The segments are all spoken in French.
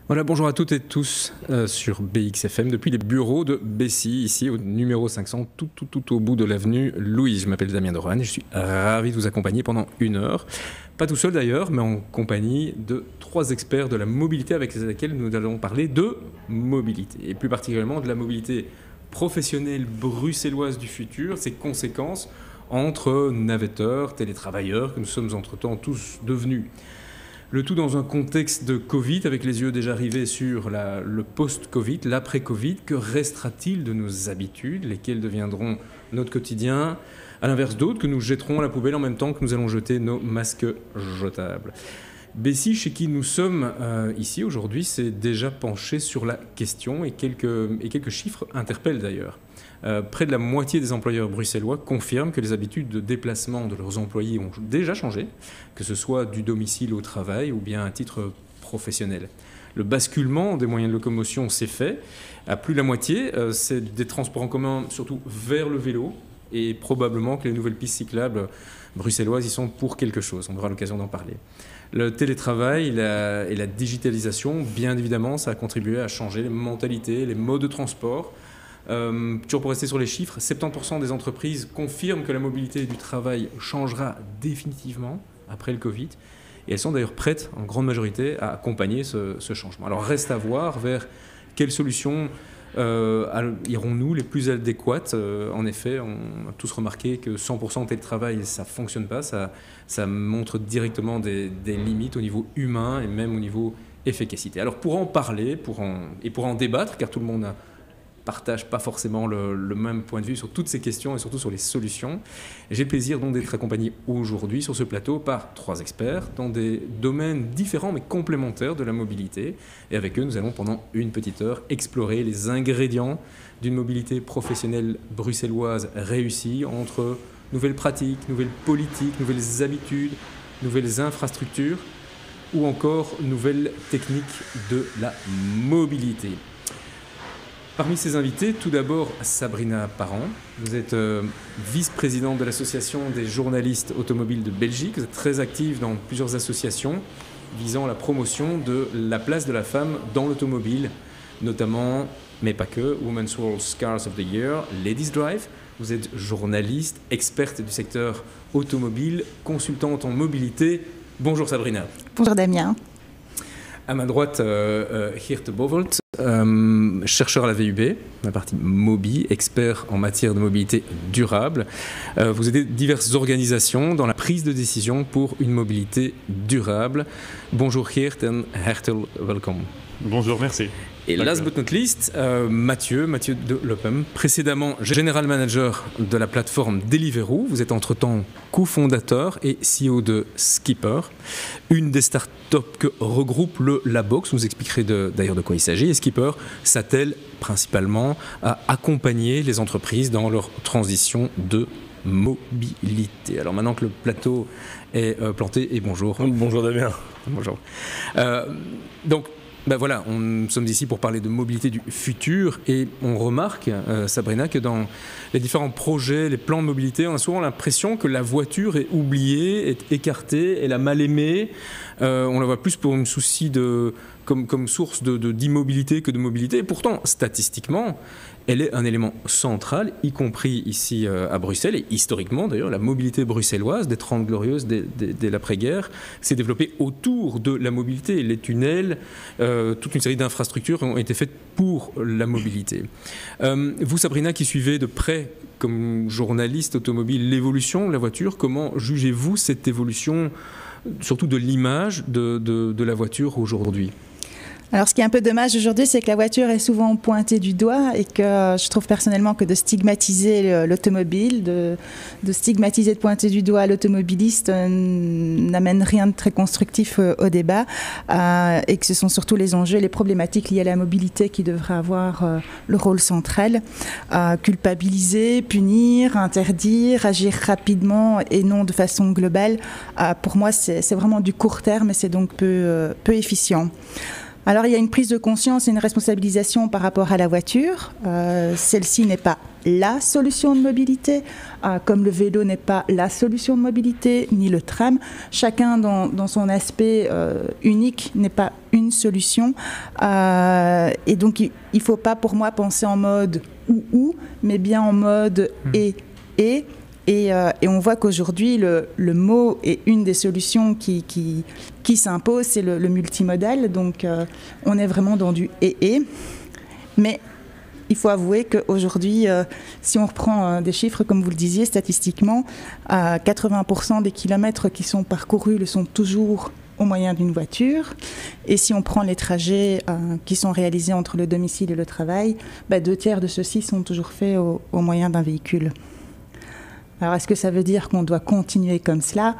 Voilà, bonjour à toutes et tous sur BXFM depuis les bureaux de Bessy, ici au numéro 500, tout au bout de l'avenue Louise. Je m'appelle Damien Doran et je suis ravi de vous accompagner pendant 1 heure. Pas tout seul d'ailleurs, mais en compagnie de 3 experts de la mobilité avec lesquels nous allons parler de mobilité. Et plus particulièrement de la mobilité professionnelle bruxelloise du futur, ses conséquences entre navetteurs, télétravailleurs, que nous sommes entre-temps tous devenus. Le tout dans un contexte de Covid, avec les yeux déjà rivés sur le post-Covid, l'après-Covid. Que restera-t-il de nos habitudes, lesquelles deviendront notre quotidien, à l'inverse d'autres que nous jetterons à la poubelle en même temps que nous allons jeter nos masques jetables. Bessy, chez qui nous sommes ici aujourd'hui, s'est déjà penché sur la question et quelques chiffres interpellent d'ailleurs. Près de la moitié des employeurs bruxellois confirment que les habitudes de déplacement de leurs employés ont déjà changé, que ce soit du domicile au travail ou bien à titre professionnel. Le basculement des moyens de locomotion s'est fait. À plus de la moitié, c'est des transports en commun, surtout vers le vélo, et probablement que les nouvelles pistes cyclables bruxelloises y sont pour quelque chose. On aura l'occasion d'en parler. Le télétravail et la digitalisation, bien évidemment, ça a contribué à changer les mentalités, les modes de transport. Toujours pour rester sur les chiffres, 70% des entreprises confirment que la mobilité du travail changera définitivement après le Covid. Et elles sont d'ailleurs prêtes, en grande majorité, à accompagner ce changement. Alors reste à voir vers quelles solutions irons-nous les plus adéquates. En effet, on a tous remarqué que 100% de télétravail, ça ne fonctionne pas. Ça montre directement des limites au niveau humain et même au niveau efficacité. Alors pour en parler pour en débattre, car tout le monde partage pas forcément le même point de vue sur toutes ces questions et surtout sur les solutions. J'ai le plaisir donc d'être accompagné aujourd'hui sur ce plateau par 3 experts dans des domaines différents mais complémentaires de la mobilité. Et avec eux, nous allons pendant une petite heure explorer les ingrédients d'une mobilité professionnelle bruxelloise réussie entre nouvelles pratiques, nouvelles politiques, nouvelles habitudes, nouvelles infrastructures ou encore nouvelles techniques de la mobilité. Parmi ces invités, tout d'abord Sabrina Parent. Vous êtes vice-présidente de l'Association des journalistes automobiles de Belgique. Vous êtes très active dans plusieurs associations visant la promotion de la place de la femme dans l'automobile, notamment, mais pas que, Women's World Cars of the Year, Ladies Drive. Vous êtes journaliste, experte du secteur automobile, consultante en mobilité. Bonjour Sabrina. Bonjour Damien. À ma droite, Geert Bovolt, chercheur à la VUB, la partie Mobi, expert en matière de mobilité durable. Vous aidez diverses organisations dans la prise de décision pour une mobilité durable. Bonjour Geert et hartelijk welkom. Bonjour, merci. Et last but not least, Mathieu de Lopem, précédemment General Manager de la plateforme Deliveroo. Vous êtes entre-temps cofondateur et CEO de Skipper, une des startups que regroupe le Labox. Vous nous expliquerez d'ailleurs de quoi il s'agit. Et Skipper s'attelle principalement à accompagner les entreprises dans leur transition de mobilité. Alors maintenant que le plateau est planté, et bonjour. Bonjour Damien. Bonjour. Donc, voilà, nous sommes ici pour parler de mobilité du futur et on remarque, Sabrina, que dans les différents projets, les plans de mobilité, on a souvent l'impression que la voiture est oubliée, est écartée, elle a mal aimé. On la voit plus pour un souci comme source d'immobilité que de mobilité. Et pourtant, statistiquement, elle est un élément central, y compris ici à Bruxelles, et historiquement d'ailleurs, la mobilité bruxelloise des 30 glorieuses dès l'après-guerre s'est développée autour de la mobilité. Les tunnels, toute une série d'infrastructures ont été faites pour la mobilité. Vous, Sabrina, qui suivez de près, comme journaliste automobile, l'évolution de la voiture, comment jugez-vous cette évolution, surtout de l'image de la voiture aujourd'hui ? Alors, ce qui est un peu dommage aujourd'hui, c'est que la voiture est souvent pointée du doigt et que je trouve personnellement que de stigmatiser l'automobile, de stigmatiser, de pointer du doigt l'automobiliste n'amène rien de très constructif au débat et que ce sont surtout les enjeux, les problématiques liées à la mobilité qui devraient avoir le rôle central. Culpabiliser, punir, interdire, agir rapidement et non de façon globale, pour moi, c'est vraiment du court terme et c'est donc peu efficient. Alors, il y a une prise de conscience et une responsabilisation par rapport à la voiture. Celle-ci n'est pas la solution de mobilité, comme le vélo n'est pas la solution de mobilité, ni le tram. Chacun dans son aspect unique n'est pas une solution. Et donc, il ne faut pas, pour moi, penser en mode ou, mais bien en mode et. Et on voit qu'aujourd'hui, le mot est une des solutions qui s'impose, c'est le multimodal. Donc, on est vraiment dans du et. Mais il faut avouer qu'aujourd'hui, si on reprend des chiffres, comme vous le disiez, statistiquement, 80% des kilomètres qui sont parcourus le sont toujours au moyen d'une voiture. Et si on prend les trajets qui sont réalisés entre le domicile et le travail, 2/3 de ceux-ci sont toujours faits au moyen d'un véhicule. Alors, est-ce que ça veut dire qu'on doit continuer comme cela ?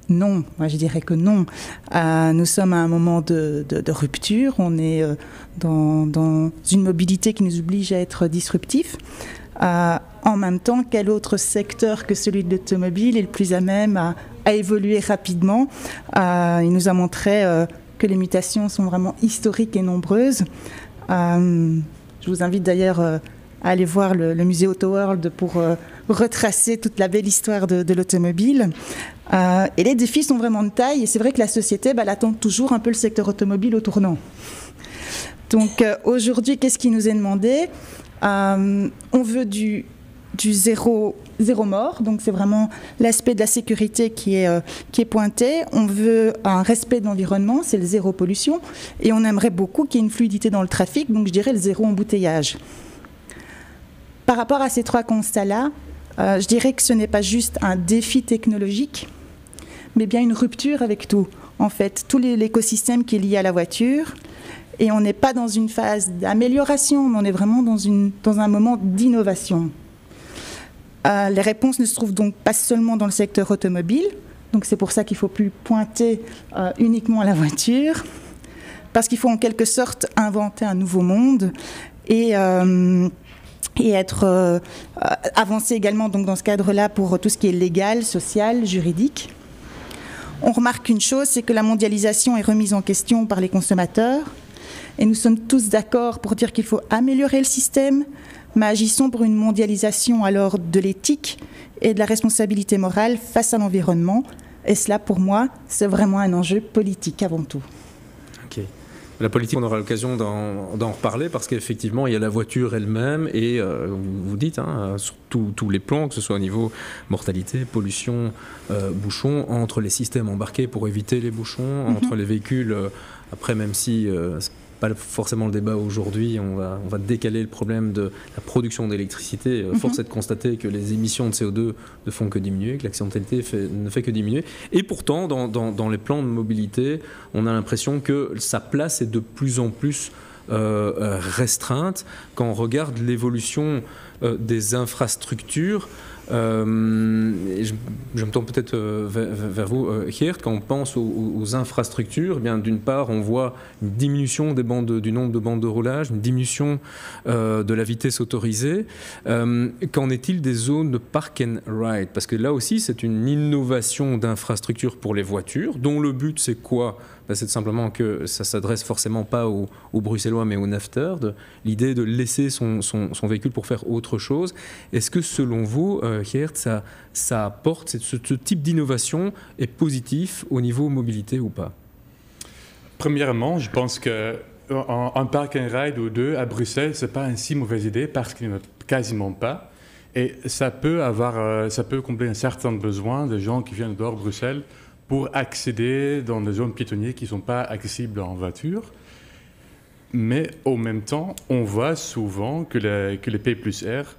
Non, moi je dirais que non. Nous sommes à un moment de rupture, on est dans une mobilité qui nous oblige à être disruptif. En même temps, quel autre secteur que celui de l'automobile est le plus à même à évoluer rapidement ? Il nous a montré que les mutations sont vraiment historiques et nombreuses. Je vous invite d'ailleurs à aller voir le musée Autoworld pour retracer toute la belle histoire de l'automobile. Et les défis sont vraiment de taille. Et c'est vrai que la société, elle attend toujours un peu le secteur automobile au tournant. Donc aujourd'hui, qu'est-ce qui nous est demandé ? On veut du zéro mort. Donc c'est vraiment l'aspect de la sécurité qui est pointé. On veut un respect de l'environnement, c'est le zéro pollution. Et on aimerait beaucoup qu'il y ait une fluidité dans le trafic. Donc je dirais le zéro embouteillage. Par rapport à ces trois constats-là, je dirais que ce n'est pas juste un défi technologique, mais bien une rupture avec tout. En fait, tout l'écosystème qui est lié à la voiture. Et on n'est pas dans une phase d'amélioration, mais on est vraiment dans un moment d'innovation. Les réponses ne se trouvent donc pas seulement dans le secteur automobile. Donc c'est pour ça qu'il ne faut plus pointer uniquement à la voiture, parce qu'il faut en quelque sorte inventer un nouveau monde et être avancé également donc dans ce cadre-là pour tout ce qui est légal, social, juridique. On remarque une chose, c'est que la mondialisation est remise en question par les consommateurs et nous sommes tous d'accord pour dire qu'il faut améliorer le système, mais agissons pour une mondialisation alors de l'éthique et de la responsabilité morale face à l'environnement. Et cela, pour moi, c'est vraiment un enjeu politique avant tout. Ok. La politique, on aura l'occasion d'en reparler parce qu'effectivement, il y a la voiture elle-même et vous dites, sur tous les plans, que ce soit au niveau mortalité, pollution, bouchons, entre les systèmes embarqués pour éviter les bouchons, entre les véhicules, après même si c'est pas forcément le débat aujourd'hui, on va décaler le problème de la production d'électricité. Force est de constater que les émissions de CO2 ne font que diminuer, que l'accidentalité ne fait que diminuer. Et pourtant, dans les plans de mobilité, on a l'impression que sa place est de plus en plus restreinte quand on regarde l'évolution des infrastructures. Je me tourne peut-être vers vous, Geert. Quand on pense aux infrastructures, eh bien, d'une part, on voit une diminution du nombre de bandes de roulage, une diminution de la vitesse autorisée. Qu'en est-il des zones de park and ride ? Parce que là aussi, c'est une innovation d'infrastructure pour les voitures, dont le but, c'est quoi ? C'est simplement que ça ne s'adresse forcément pas aux Bruxellois, mais aux nafteurs, l'idée de laisser son véhicule pour faire autre chose. Est-ce que, selon vous, Geert, ça apporte, ce type d'innovation est positif au niveau mobilité ou pas ? Premièrement, je pense qu'un park and ride ou deux à Bruxelles, ce n'est pas une si mauvaise idée parce qu'il n'y en a quasiment pas. Et ça peut combler un certain besoin de gens qui viennent dehors de Bruxelles pour accéder dans des zones piétonnières qui ne sont pas accessibles en voiture. Mais en même temps, on voit souvent que les P+R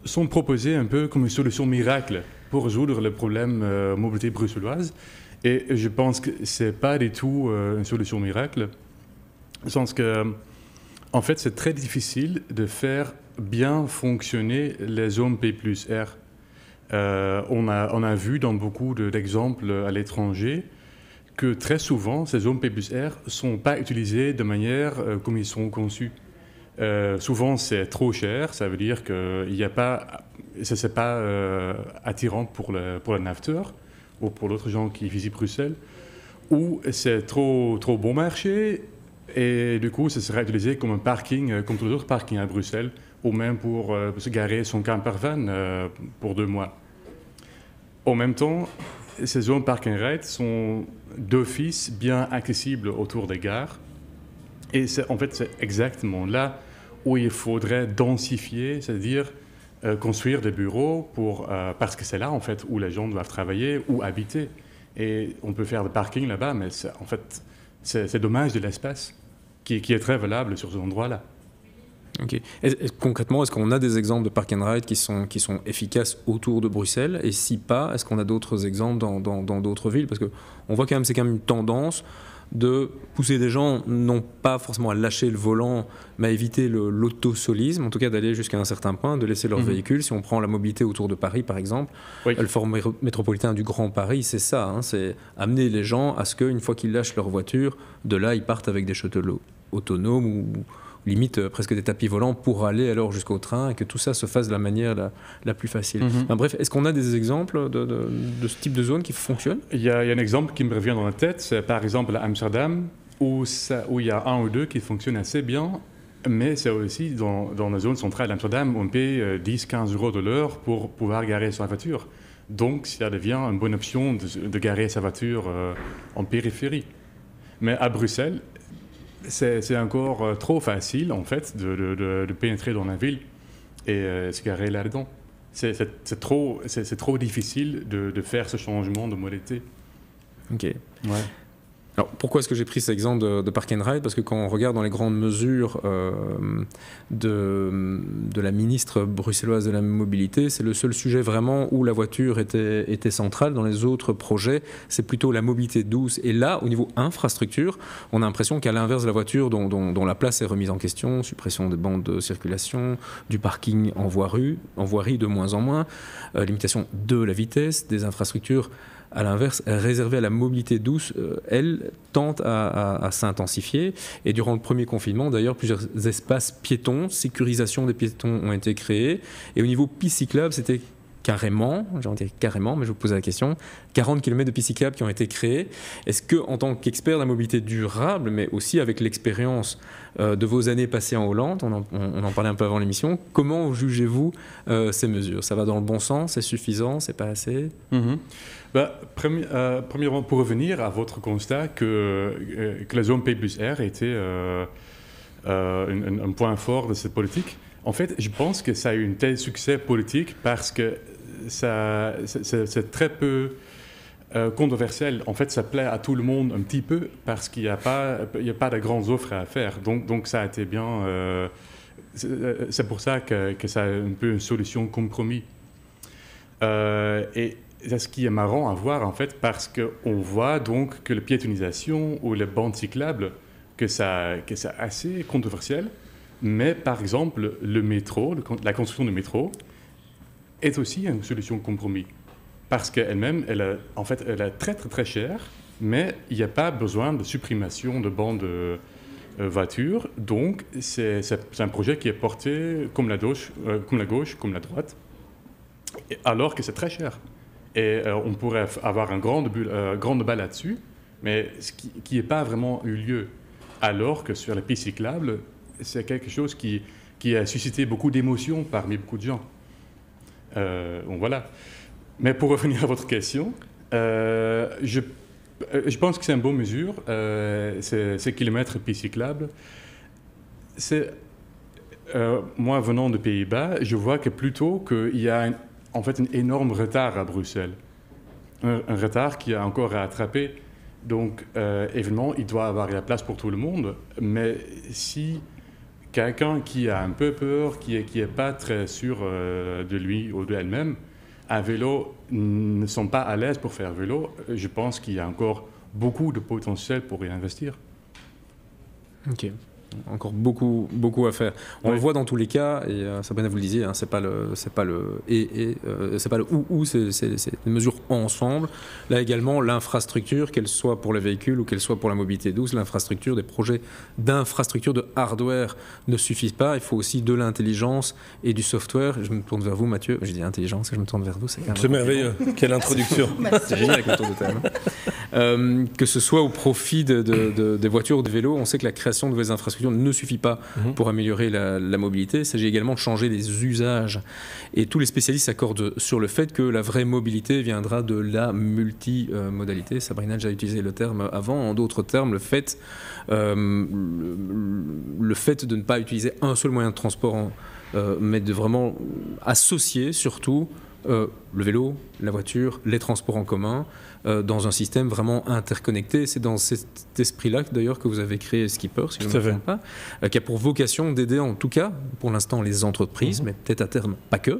sont proposés un peu comme une solution miracle pour résoudre le problème mobilité bruxelloise. Et je pense que ce n'est pas du tout une solution miracle, dans le sens que, en fait, c'est très difficile de faire bien fonctionner les zones P+R. On a vu dans beaucoup d'exemples à l'étranger que très souvent, ces zones P+R ne sont pas utilisées de manière comme ils sont conçus. Souvent, c'est trop cher, ça veut dire que ce n'est pas attirant pour le nafteur ou pour l'autre gens qui visitent Bruxelles, ou c'est trop bon marché, Et du coup, ce sera utilisé comme un parking, comme tous les autres parkings à Bruxelles, ou même pour se garer son camper-van pour 2 mois. En même temps, ces zones park and ride sont d'office bien accessibles autour des gares. Et en fait, c'est exactement là où il faudrait densifier, c'est-à-dire construire des bureaux parce que c'est là, en fait, où les gens doivent travailler ou habiter. Et on peut faire des parkings là-bas, mais en fait, c'est dommage de l'espace qui est très valable sur cet endroit-là. Ok. Concrètement, est-ce qu'on a des exemples de park and ride qui sont efficaces autour de Bruxelles? Et si pas, est-ce qu'on a d'autres exemples dans d'autres villes? Parce qu'on voit quand même, c'est quand même une tendance de pousser des gens, non pas forcément à lâcher le volant, mais à éviter l'autosolisme, en tout cas d'aller jusqu'à un certain point, de laisser leur véhicule. Si on prend la mobilité autour de Paris, par exemple, le Forum métropolitain du Grand Paris, c'est ça, hein, c'est amener les gens à ce qu'une fois qu'ils lâchent leur voiture, de là, ils partent avec des shuttles autonomes ou limite presque des tapis volants pour aller alors jusqu'au train et que tout ça se fasse de la manière la plus facile. Enfin, bref, est-ce qu'on a des exemples de ce type de zone qui fonctionnent? Il y a un exemple qui me revient dans la tête, c'est par exemple à Amsterdam, où il y a un ou deux qui fonctionnent assez bien, mais c'est aussi dans la zone centrale d'Amsterdam où on paye 10-15 euros de l'heure pour pouvoir garer sa voiture. Donc ça devient une bonne option de garer sa voiture en périphérie. Mais à Bruxelles, c'est encore trop facile, en fait, de pénétrer dans la ville et se garer là-dedans. C'est trop difficile de faire ce changement de modalité. Ok. Ouais. Alors, pourquoi est-ce que j'ai pris cet exemple de park and ride? Parce que quand on regarde dans les grandes mesures de la ministre bruxelloise de la mobilité, c'est le seul sujet vraiment où la voiture était centrale. Dans les autres projets, c'est plutôt la mobilité douce. Et là, au niveau infrastructure, on a l'impression qu'à l'inverse de la voiture dont la place est remise en question, suppression des bandes de circulation, du parking en voirie de moins en moins, limitation de la vitesse, des infrastructures à l'inverse, réservée à la mobilité douce, elle tente à s'intensifier. Et durant le premier confinement, d'ailleurs, plusieurs espaces piétons, sécurisation des piétons ont été créés. Et au niveau piste cyclable, c'était carrément, j'ai envie de dire carrément, mais je vous pose la question, 40 km de pistes cyclables qui ont été créés. Est-ce que, en tant qu'expert de la mobilité durable, mais aussi avec l'expérience de vos années passées en Hollande, on en parlait un peu avant l'émission, comment jugez-vous ces mesures? Ça va dans le bon sens? C'est suffisant? C'est pas assez? Premièrement, pour revenir à votre constat que la zone P+R était un point fort de cette politique, en fait, je pense que ça a eu un tel succès politique parce que c'est très peu controversiel. En fait, ça plaît à tout le monde un petit peu parce qu'il n'y a pas de grandes offres à faire. Donc ça a été bien... c'est pour ça que ça a un peu une solution compromis. Et c'est ce qui est marrant à voir, en fait, parce qu'on voit donc que la piétonisation ou les bandes cyclables, que c'est assez controversiel. Mais par exemple, le métro, la construction du métro, est aussi une solution compromis. Parce qu'elle-même, elle est très très très chère, mais il n'y a pas besoin de supprimation de bandes voitures. Donc c'est un projet qui est porté comme la gauche, comme la droite, alors que c'est très cher. Et on pourrait avoir un grand débat là-dessus, mais ce qui n'a pas vraiment eu lieu. Alors que sur la piste cyclable, c'est quelque chose qui a suscité beaucoup d'émotions parmi beaucoup de gens. Donc voilà. Mais pour revenir à votre question, je pense que c'est une bonne mesure, ces kilomètres piste cyclable. Moi, venant des Pays-Bas, je vois que plutôt qu'il y a en fait un énorme retard à Bruxelles. Un retard qui a encore à attraper. Donc, évidemment, il doit avoir la place pour tout le monde, mais si quelqu'un qui a un peu peur, qui est pas très sûr de lui ou d'elle-même, à vélo, ne sont pas à l'aise pour faire vélo, je pense qu'il y a encore beaucoup de potentiel pour y investir. Ok. Encore beaucoup à faire. On le voit dans tous les cas, et Sabrina vous le disiez, hein, c'est pas le ou, c'est des mesures ensemble. Là également, l'infrastructure, qu'elle soit pour les véhicules ou qu'elle soit pour la mobilité douce, l'infrastructure, des projets d'infrastructure, de hardware ne suffisent pas. Il faut aussi de l'intelligence et du software. Je me tourne vers vous, Mathieu. Je dis intelligence et je me tourne vers vous. C'est merveilleux. Quelle introduction. C'est génial avec le tour de thème. Que ce soit au profit des voitures ou des vélos, on sait que la création de nouvelles infrastructures ne suffit pas pour améliorer la mobilité. Il s'agit également de changer les usages. Et tous les spécialistes s'accordent sur le fait que la vraie mobilité viendra de la multimodalité. Sabrina a déjà utilisé le terme avant. En d'autres termes, le fait de ne pas utiliser un seul moyen de transport, mais de vraiment associer surtout le vélo, la voiture, les transports en commun dans un système vraiment interconnecté. C'est dans cet esprit-là d'ailleurs que vous avez créé Skipper, si je ne me trompe pas, qui a pour vocation d'aider en tout cas, pour l'instant, les entreprises, mais peut-être à terme pas que,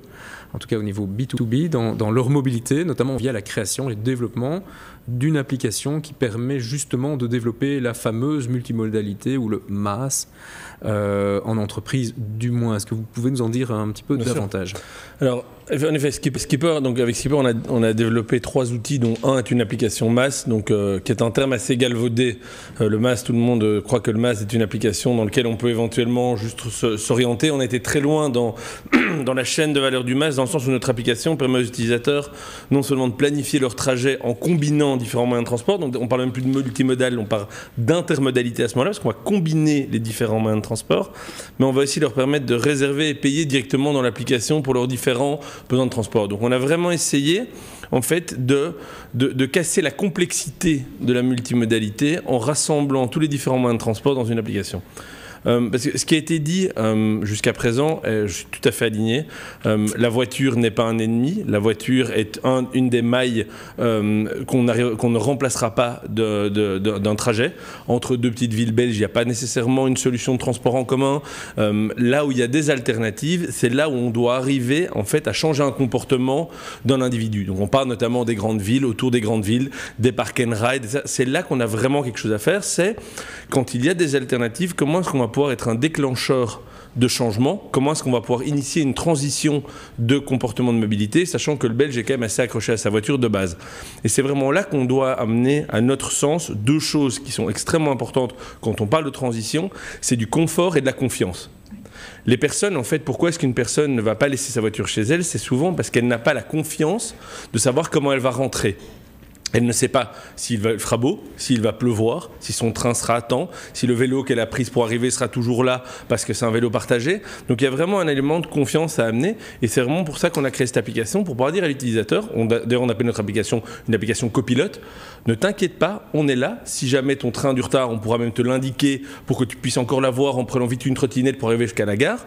en tout cas au niveau B2B, dans leur mobilité, notamment via la création et le développement d'une application qui permet justement de développer la fameuse multimodalité ou le MaaS en entreprise du moins. Est-ce que vous pouvez nous en dire un petit peu davantage ? Alors, en effet, Skipper, donc avec Skipper, on a développé 3 outils, dont un est une application MaaS, donc, qui est un terme assez galvaudé. Le MaaS, tout le monde croit que le MaaS est une application dans laquelle on peut éventuellement juste s'orienter. On a été très loin dans la chaîne de valeur du MaaS, dans le sens où notre application permet aux utilisateurs non seulement de planifier leur trajet en combinant différents moyens de transport, donc on parle même plus de multimodal, on parle d'intermodalité à ce moment-là, parce qu'on va combiner les différents moyens de transport, mais on va aussi leur permettre de réserver et payer directement dans l'application pour leurs différents besoins de transport. Donc on a vraiment essayé en fait de casser la complexité de la multimodalité en rassemblant tous les différents moyens de transport dans une application. Parce que ce qui a été dit jusqu'à présent, je suis tout à fait aligné. La voiture n'est pas un ennemi. La voiture est une des mailles qu'on ne remplacera pas d'un trajet. Entre 2 petites villes belges, il n'y a pas nécessairement une solution de transport en commun. Là où il y a des alternatives, c'est là où on doit arriver en fait à changer un comportement d'un individu. Donc on parle notamment des grandes villes, autour des grandes villes, des park and ride. C'est là qu'on a vraiment quelque chose à faire. C'est quand il y a des alternatives, comment est-ce qu'on va pouvoir être un déclencheur de changement, comment est-ce qu'on va pouvoir initier une transition de comportement de mobilité, sachant que le Belge est quand même assez accroché à sa voiture de base. Et c'est vraiment là qu'on doit amener, à notre sens, 2 choses qui sont extrêmement importantes quand on parle de transition, c'est du confort et de la confiance. Les personnes, en fait, pourquoi est-ce qu'une personne ne va pas laisser sa voiture chez elle? C'est souvent parce qu'elle n'a pas la confiance de savoir comment elle va rentrer. Elle ne sait pas s'il fera beau, s'il va pleuvoir, si son train sera à temps, si le vélo qu'elle a pris pour arriver sera toujours là parce que c'est un vélo partagé. Donc il y a vraiment un élément de confiance à amener et c'est vraiment pour ça qu'on a créé cette application, pour pouvoir dire à l'utilisateur, d'ailleurs on appelle notre application une application copilote, ne t'inquiète pas, on est là, si jamais ton train a du retard, on pourra même te l'indiquer pour que tu puisses encore l'avoir en prenant vite une trottinette pour arriver jusqu'à la gare.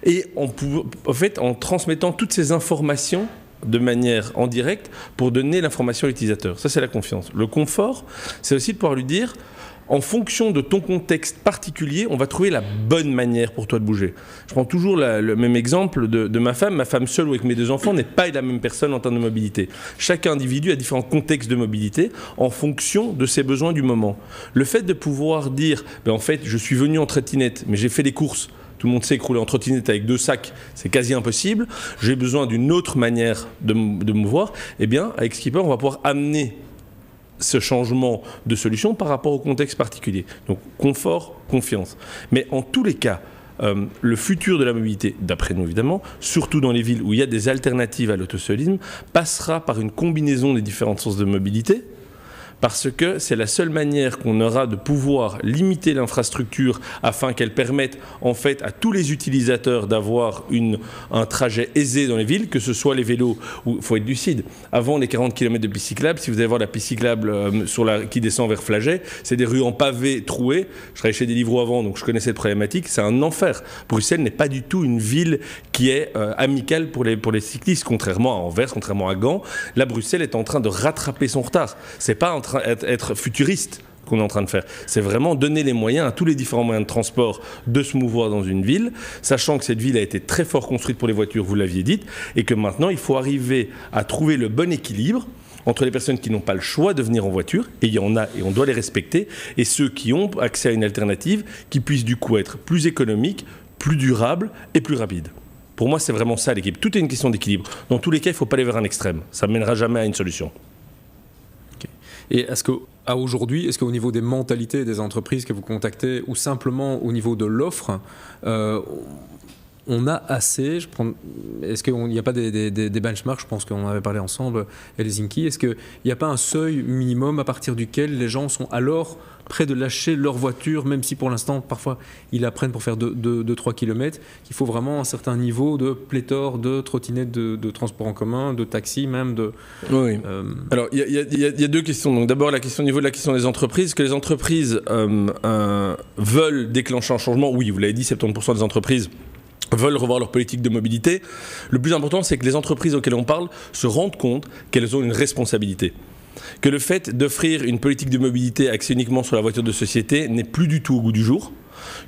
Et en fait, en transmettant toutes ces informations de manière en direct pour donner l'information à l'utilisateur. Ça, c'est la confiance. Le confort, c'est aussi de pouvoir lui dire, en fonction de ton contexte particulier, on va trouver la bonne manière pour toi de bouger. Je prends toujours le même exemple de ma femme. Ma femme seule ou avec mes 2 enfants n'est pas la même personne en termes de mobilité. Chaque individu a différents contextes de mobilité en fonction de ses besoins du moment. Le fait de pouvoir dire, en fait, je suis venu en trottinette, mais j'ai fait des courses. Tout le monde sait que rouler en trottinette avec 2 sacs, c'est quasi impossible. J'ai besoin d'une autre manière de me mouvoir. Eh bien, avec Skipper, on va pouvoir amener ce changement de solution par rapport au contexte particulier. Donc, confort, confiance. Mais en tous les cas, le futur de la mobilité, d'après nous évidemment, surtout dans les villes où il y a des alternatives à l'autosolisme, passera par une combinaison des différentes sources de mobilité, parce que c'est la seule manière qu'on aura de pouvoir limiter l'infrastructure afin qu'elle permette en fait à tous les utilisateurs d'avoir un trajet aisé dans les villes, que ce soit les vélos, où il faut être lucide. Avant les 40 km de piste cyclable, si vous allez voir la piste cyclable qui descend vers Flagey, c'est des rues en pavés trouées. Je travaillais chez Deliveroo avant, donc je connais cette problématique. C'est un enfer. Bruxelles n'est pas du tout une ville qui est amicale pour les cyclistes, contrairement à Anvers, contrairement à Gand. Là, Bruxelles est en train de rattraper son retard. C'est pas en train d'être futuriste qu'on est en train de faire. C'est vraiment donner les moyens à tous les différents moyens de transport de se mouvoir dans une ville, sachant que cette ville a été très fort construite pour les voitures, vous l'aviez dit, et que maintenant il faut arriver à trouver le bon équilibre entre les personnes qui n'ont pas le choix de venir en voiture, et il y en a et on doit les respecter, et ceux qui ont accès à une alternative qui puisse du coup être plus économique, plus durable et plus rapide. Pour moi, c'est vraiment ça l'équipe. Tout est une question d'équilibre. Dans tous les cas, il ne faut pas aller vers un extrême. Ça ne mènera jamais à une solution. Et est-ce qu'au niveau des mentalités des entreprises que vous contactez ou simplement au niveau de l'offre, on a assez, est-ce qu'il n'y a pas des benchmarks, je pense qu'on avait parlé ensemble, Helsinki, est-ce qu'il n'y a pas un seuil minimum à partir duquel les gens sont alors près de lâcher leur voiture, même si pour l'instant, parfois, ils la prennent pour faire 2-3 km, qu'il faut vraiment un certain niveau de pléthore de trottinettes, de transport en commun, de taxis même. Oui. Alors, il y a deux questions. Donc, d'abord, au niveau de la question des entreprises. Que les entreprises veulent déclencher un changement, oui, vous l'avez dit, 70% des entreprises veulent revoir leur politique de mobilité. Le plus important, c'est que les entreprises auxquelles on parle se rendent compte qu'elles ont une responsabilité. Que le fait d'offrir une politique de mobilité axée uniquement sur la voiture de société n'est plus du tout au goût du jour.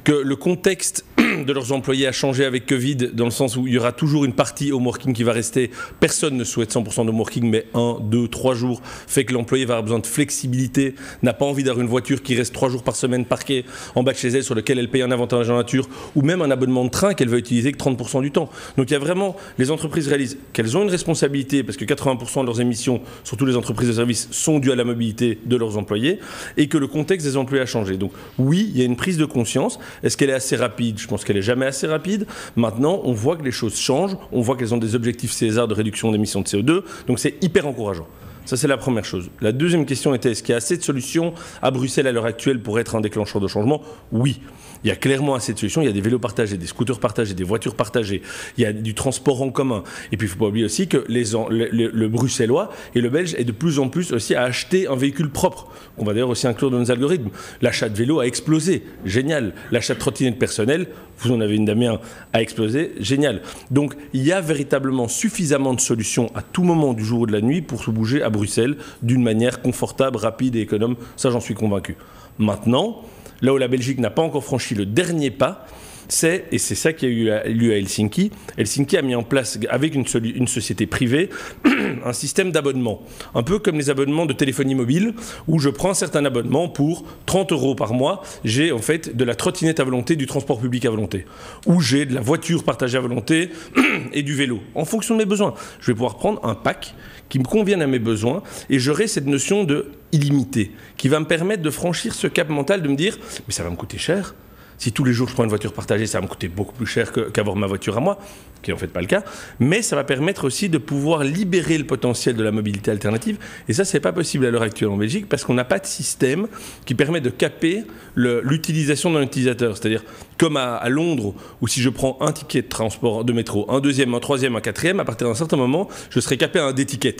Que le contexte de leurs employés a changé avec Covid, dans le sens où il y aura toujours une partie home working qui va rester. Personne ne souhaite 100% de home working, mais 1, 2, 3 jours fait que l'employé va avoir besoin de flexibilité, n'a pas envie d'avoir une voiture qui reste 3 jours par semaine parquée en bas de chez elle, sur lequel elle paye un avantage en nature, ou même un abonnement de train qu'elle va utiliser que 30% du temps. Donc il y a vraiment, les entreprises réalisent qu'elles ont une responsabilité, parce que 80% de leurs émissions, surtout les entreprises de services, sont dues à la mobilité de leurs employés, et que le contexte des employés a changé. Donc oui, il y a une prise de conscience. Est-ce qu'elle est assez rapide ? Je pense qu'elle n'est jamais assez rapide. Maintenant, on voit que les choses changent. On voit qu'elles ont des objectifs César de réduction d'émissions de CO2. Donc, c'est hyper encourageant. Ça, c'est la première chose. La deuxième question était, est-ce qu'il y a assez de solutions à Bruxelles à l'heure actuelle pour être un déclencheur de changement ? Oui. Il y a clairement assez de solutions. Il y a des vélos partagés, des scooters partagés, des voitures partagées. Il y a du transport en commun. Et puis, il ne faut pas oublier aussi que le Bruxellois et le Belge est de plus en plus aussi à acheter un véhicule propre. On va d'ailleurs aussi inclure dans nos algorithmes. L'achat de vélo a explosé. Génial. L'achat de trottinettes personnelles, vous en avez une, Damien, a explosé. Génial. Donc, il y a véritablement suffisamment de solutions à tout moment du jour ou de la nuit pour se bouger à Bruxelles d'une manière confortable, rapide et économe. Ça, j'en suis convaincu. Maintenant, là où la Belgique n'a pas encore franchi le dernier pas, et c'est ça qui a eu lieu à Helsinki. Helsinki a mis en place, avec une société privée, un système d'abonnement. Un peu comme les abonnements de téléphonie mobile, où je prends un certain abonnement pour 30 € par mois. J'ai en fait de la trottinette à volonté, du transport public à volonté. Ou j'ai de la voiture partagée à volonté et du vélo. En fonction de mes besoins. Je vais pouvoir prendre un pack qui me convienne à mes besoins, et j'aurai cette notion de illimité, qui va me permettre de franchir ce cap mental de me dire « mais ça va me coûter cher ». Si tous les jours je prends une voiture partagée, ça va me coûter beaucoup plus cher qu'avoir ma voiture à moi, qui n'est en fait pas le cas. Mais ça va permettre aussi de pouvoir libérer le potentiel de la mobilité alternative. Et ça, c'est pas possible à l'heure actuelle en Belgique, parce qu'on n'a pas de système qui permet de caper l'utilisation d'un utilisateur. C'est-à-dire, comme à Londres, où si je prends un ticket de transport de métro, un deuxième, un troisième, un quatrième, à partir d'un certain moment, je serai capé à un D-ticket.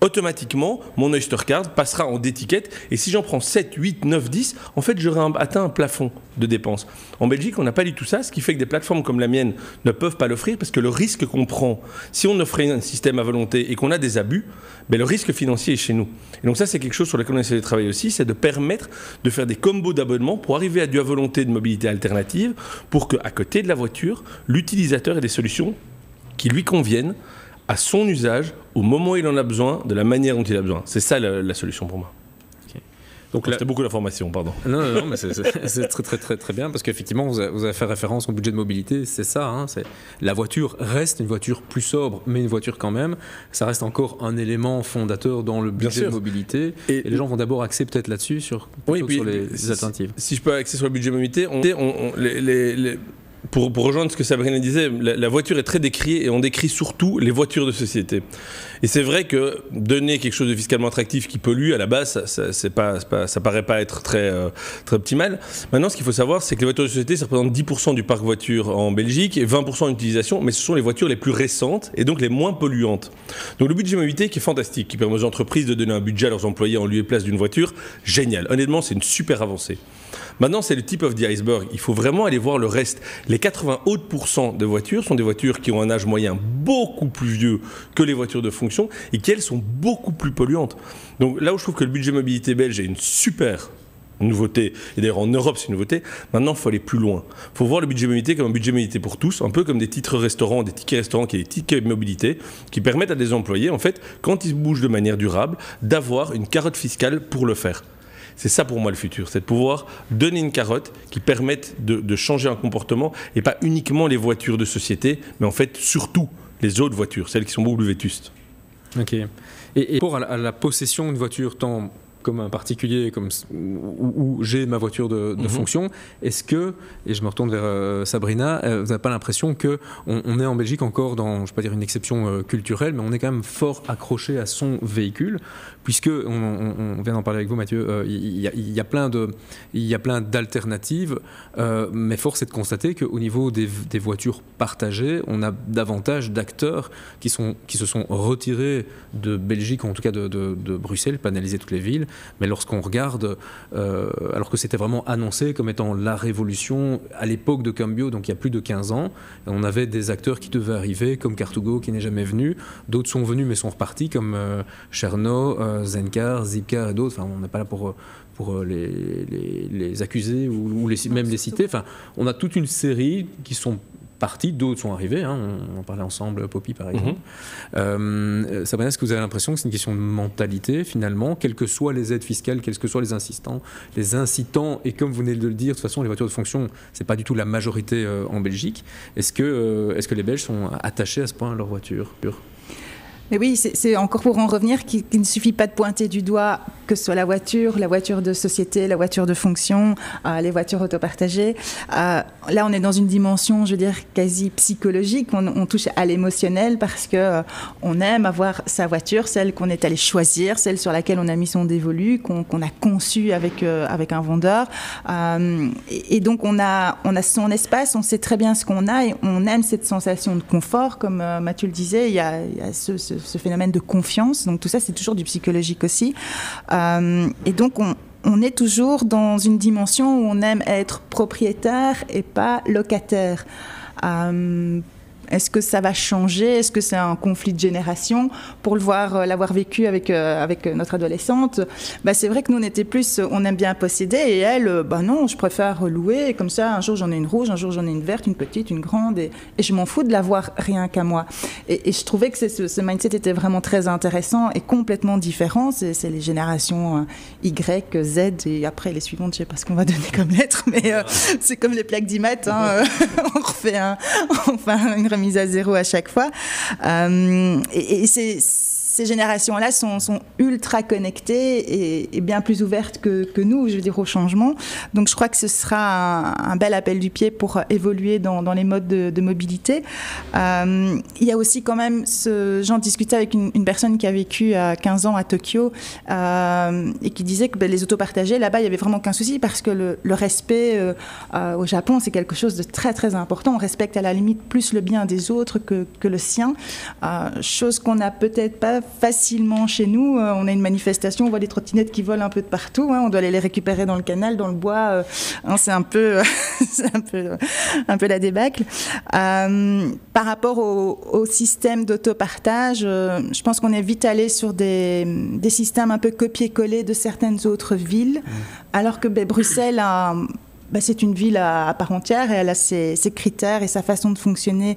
Automatiquement, mon Oyster Card passera en D-ticket, et si j'en prends 7, 8, 9, 10, en fait, j'aurai atteint un plafond de dépenses. En Belgique, on n'a pas du tout ça, ce qui fait que des plateformes comme la mienne ne peuvent pas l'offrir, parce que le risque qu'on prend, si on offrait un système à volonté et qu'on a des abus, le risque financier est chez nous. Et donc ça, c'est quelque chose sur lequel on essaie de travailler aussi, c'est de permettre de faire des combos d'abonnements pour arriver à du à volonté de mobilité alternative, pour qu'à côté de la voiture, l'utilisateur ait des solutions qui lui conviennent, à son usage, au moment où il en a besoin, de la manière dont il a besoin. C'est ça la solution pour moi. Okay. Donc c'était beaucoup d'informations, pardon. Non, mais c'est très bien, parce qu'effectivement, vous avez fait référence au budget de mobilité, c'est ça. Hein, la voiture reste une voiture plus sobre, mais une voiture quand même. Ça reste encore un élément fondateur dans le budget de mobilité. Et les gens vont d'abord axer peut-être là-dessus, sur les alternatives. Si je peux axer sur le budget de mobilité, pour rejoindre ce que Sabrina disait, la voiture est très décriée, et on décrit surtout les voitures de société. Et c'est vrai que donner quelque chose de fiscalement attractif qui pollue, à la base, ça paraît pas être très optimal. Maintenant, ce qu'il faut savoir, c'est que les voitures de société, ça représente 10% du parc voiture en Belgique et 20% d'utilisation, mais ce sont les voitures les plus récentes et donc les moins polluantes. Donc le budget mobilité qui est fantastique, qui permet aux entreprises de donner un budget à leurs employés en lieu et place d'une voiture, génial. Honnêtement, c'est une super avancée. Maintenant, c'est le tip of the iceberg. Il faut vraiment aller voir le reste. Les 80% de voitures sont des voitures qui ont un âge moyen beaucoup plus vieux que les voitures de fonction et qui, elles, sont beaucoup plus polluantes. Donc là où je trouve que le budget mobilité belge est une super nouveauté, et d'ailleurs en Europe c'est une nouveauté, maintenant il faut aller plus loin. Il faut voir le budget mobilité comme un budget mobilité pour tous, un peu comme des titres restaurants, des tickets restaurants qui sont des tickets mobilité, qui permettent à des employés, en fait, quand ils se bougent de manière durable, d'avoir une carotte fiscale pour le faire. C'est ça pour moi le futur, c'est de pouvoir donner une carotte qui permette de changer un comportement, et pas uniquement les voitures de société, mais en fait surtout les autres voitures, celles qui sont beaucoup plus vétustes. Ok. Et pour à la possession d'une voiture, tant comme un particulier, où j'ai ma voiture de fonction, est-ce que, et je me retourne vers Sabrina, vous n'avez pas l'impression qu'on est en Belgique encore dans, je ne vais pas dire une exception culturelle, mais on est quand même fort accroché à son véhicule, puisque, on vient d'en parler avec vous Mathieu, il y a plein d'alternatives, mais force est de constater qu'au niveau des voitures partagées, on a davantage d'acteurs qui se sont retirés de Belgique, ou en tout cas de Bruxelles, pas analyser toutes les villes, mais lorsqu'on regarde, alors que c'était vraiment annoncé comme étant la révolution à l'époque de Cambio, donc il y a plus de 15 ans, on avait des acteurs qui devaient arriver, comme Car2Go qui n'est jamais venu, d'autres sont venus mais sont repartis, comme Cherno, Zencar, Zipcar et d'autres, enfin on n'est pas là pour les accuser ou même les citer, enfin on a toute une série qui sont partis, d'autres sont arrivés, hein, on en parlait ensemble, Poppy par exemple. Sabrina, est-ce que vous avez l'impression que c'est une question de mentalité finalement, quelles que soient les aides fiscales, quels que soient les incitants, et comme vous venez de le dire, de toute façon les voitures de fonction, c'est pas du tout la majorité en Belgique, est-ce que les Belges sont attachés à ce point à leur voiture? Mais oui, c'est encore pour en revenir qu'il ne suffit pas de pointer du doigt que ce soit la voiture de société, la voiture de fonction, les voitures autopartagées. Là, on est dans une dimension, je veux dire, quasi psychologique. On touche à l'émotionnel parce que on aime avoir sa voiture, celle qu'on est allé choisir, celle sur laquelle on a mis son dévolu, qu'on a conçue avec un vendeur. Et donc, on a son espace, on sait très bien ce qu'on a et on aime cette sensation de confort. Comme Mathieu le disait, il y a ce phénomène de confiance. Donc tout ça, c'est toujours du psychologique aussi. Et donc, on est toujours dans une dimension où on aime être propriétaire et pas locataire. Est-ce que ça va changer? Est-ce que c'est un conflit de génération? Pour l'avoir vécu avec notre adolescente, c'est vrai que nous, on aime bien posséder, et elle, non, je préfère louer, et comme ça, un jour j'en ai une rouge, un jour j'en ai une verte, une petite, une grande, et je m'en fous de l'avoir rien qu'à moi. Et je trouvais que ce mindset était vraiment très intéressant et complètement différent. C'est les générations Y, Z, et après les suivantes, je sais pas ce qu'on va donner comme lettre, mais c'est comme les plaques d'IMAT, hein, on refait une remise à zéro à chaque fois. Et ces générations-là sont ultra connectées et bien plus ouvertes que nous, je veux dire, au changement. Donc je crois que ce sera un bel appel du pied pour évoluer dans les modes de mobilité. Il y a aussi quand même, j'en discutais avec une personne qui a vécu 15 ans à Tokyo et qui disait que les autopartagés, là-bas, il n'y avait vraiment aucun souci parce que le respect au Japon, c'est quelque chose de très très important. On respecte à la limite plus le bien des autres que le sien. Chose qu'on n'a peut-être pas facilement chez nous. On a une manifestation, on voit des trottinettes qui volent un peu de partout, hein, on doit aller les récupérer dans le canal, dans le bois, c'est un peu la débâcle. Par rapport au système d'autopartage, je pense qu'on est vite allé sur des systèmes un peu copier-coller de certaines autres villes, alors que Bruxelles c'est une ville à part entière et elle a ses critères et sa façon de fonctionner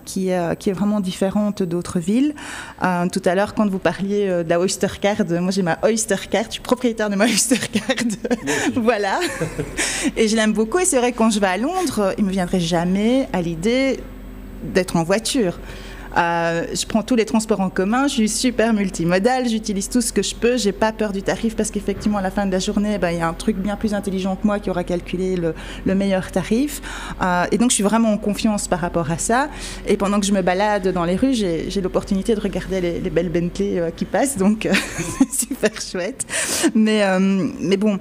qui est vraiment différente d'autres villes. Tout à l'heure, quand vous parliez de la Oyster Card, moi j'ai ma Oyster Card, je suis propriétaire de ma Oyster Card. Voilà. Et je l'aime beaucoup et c'est vrai que quand je vais à Londres, il ne me viendrait jamais à l'idée d'être en voiture. Je prends tous les transports en commun, je suis super multimodale, j'utilise tout ce que je peux, j'ai pas peur du tarif parce qu'effectivement à la fin de la journée, il y a un truc bien plus intelligent que moi qui aura calculé le meilleur tarif. Et donc je suis vraiment en confiance par rapport à ça. Et pendant que je me balade dans les rues, j'ai l'opportunité de regarder les belles Bentley qui passent, donc c'est super chouette. Mais bon,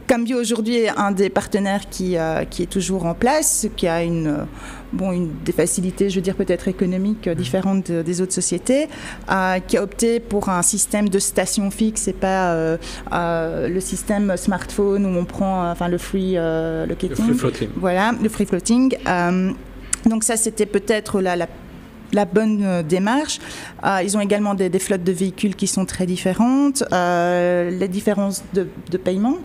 Cambio aujourd'hui est un des partenaires qui est toujours en place, qui a des facilités, je veux dire peut-être économiques différentes des autres sociétés, qui a opté pour un système de station fixe et pas le système smartphone où on prend le free locating. Le free floating. Voilà, le free floating. Donc ça, c'était peut-être la bonne démarche. Ils ont également des flottes de véhicules qui sont très différentes. Les différences de paiement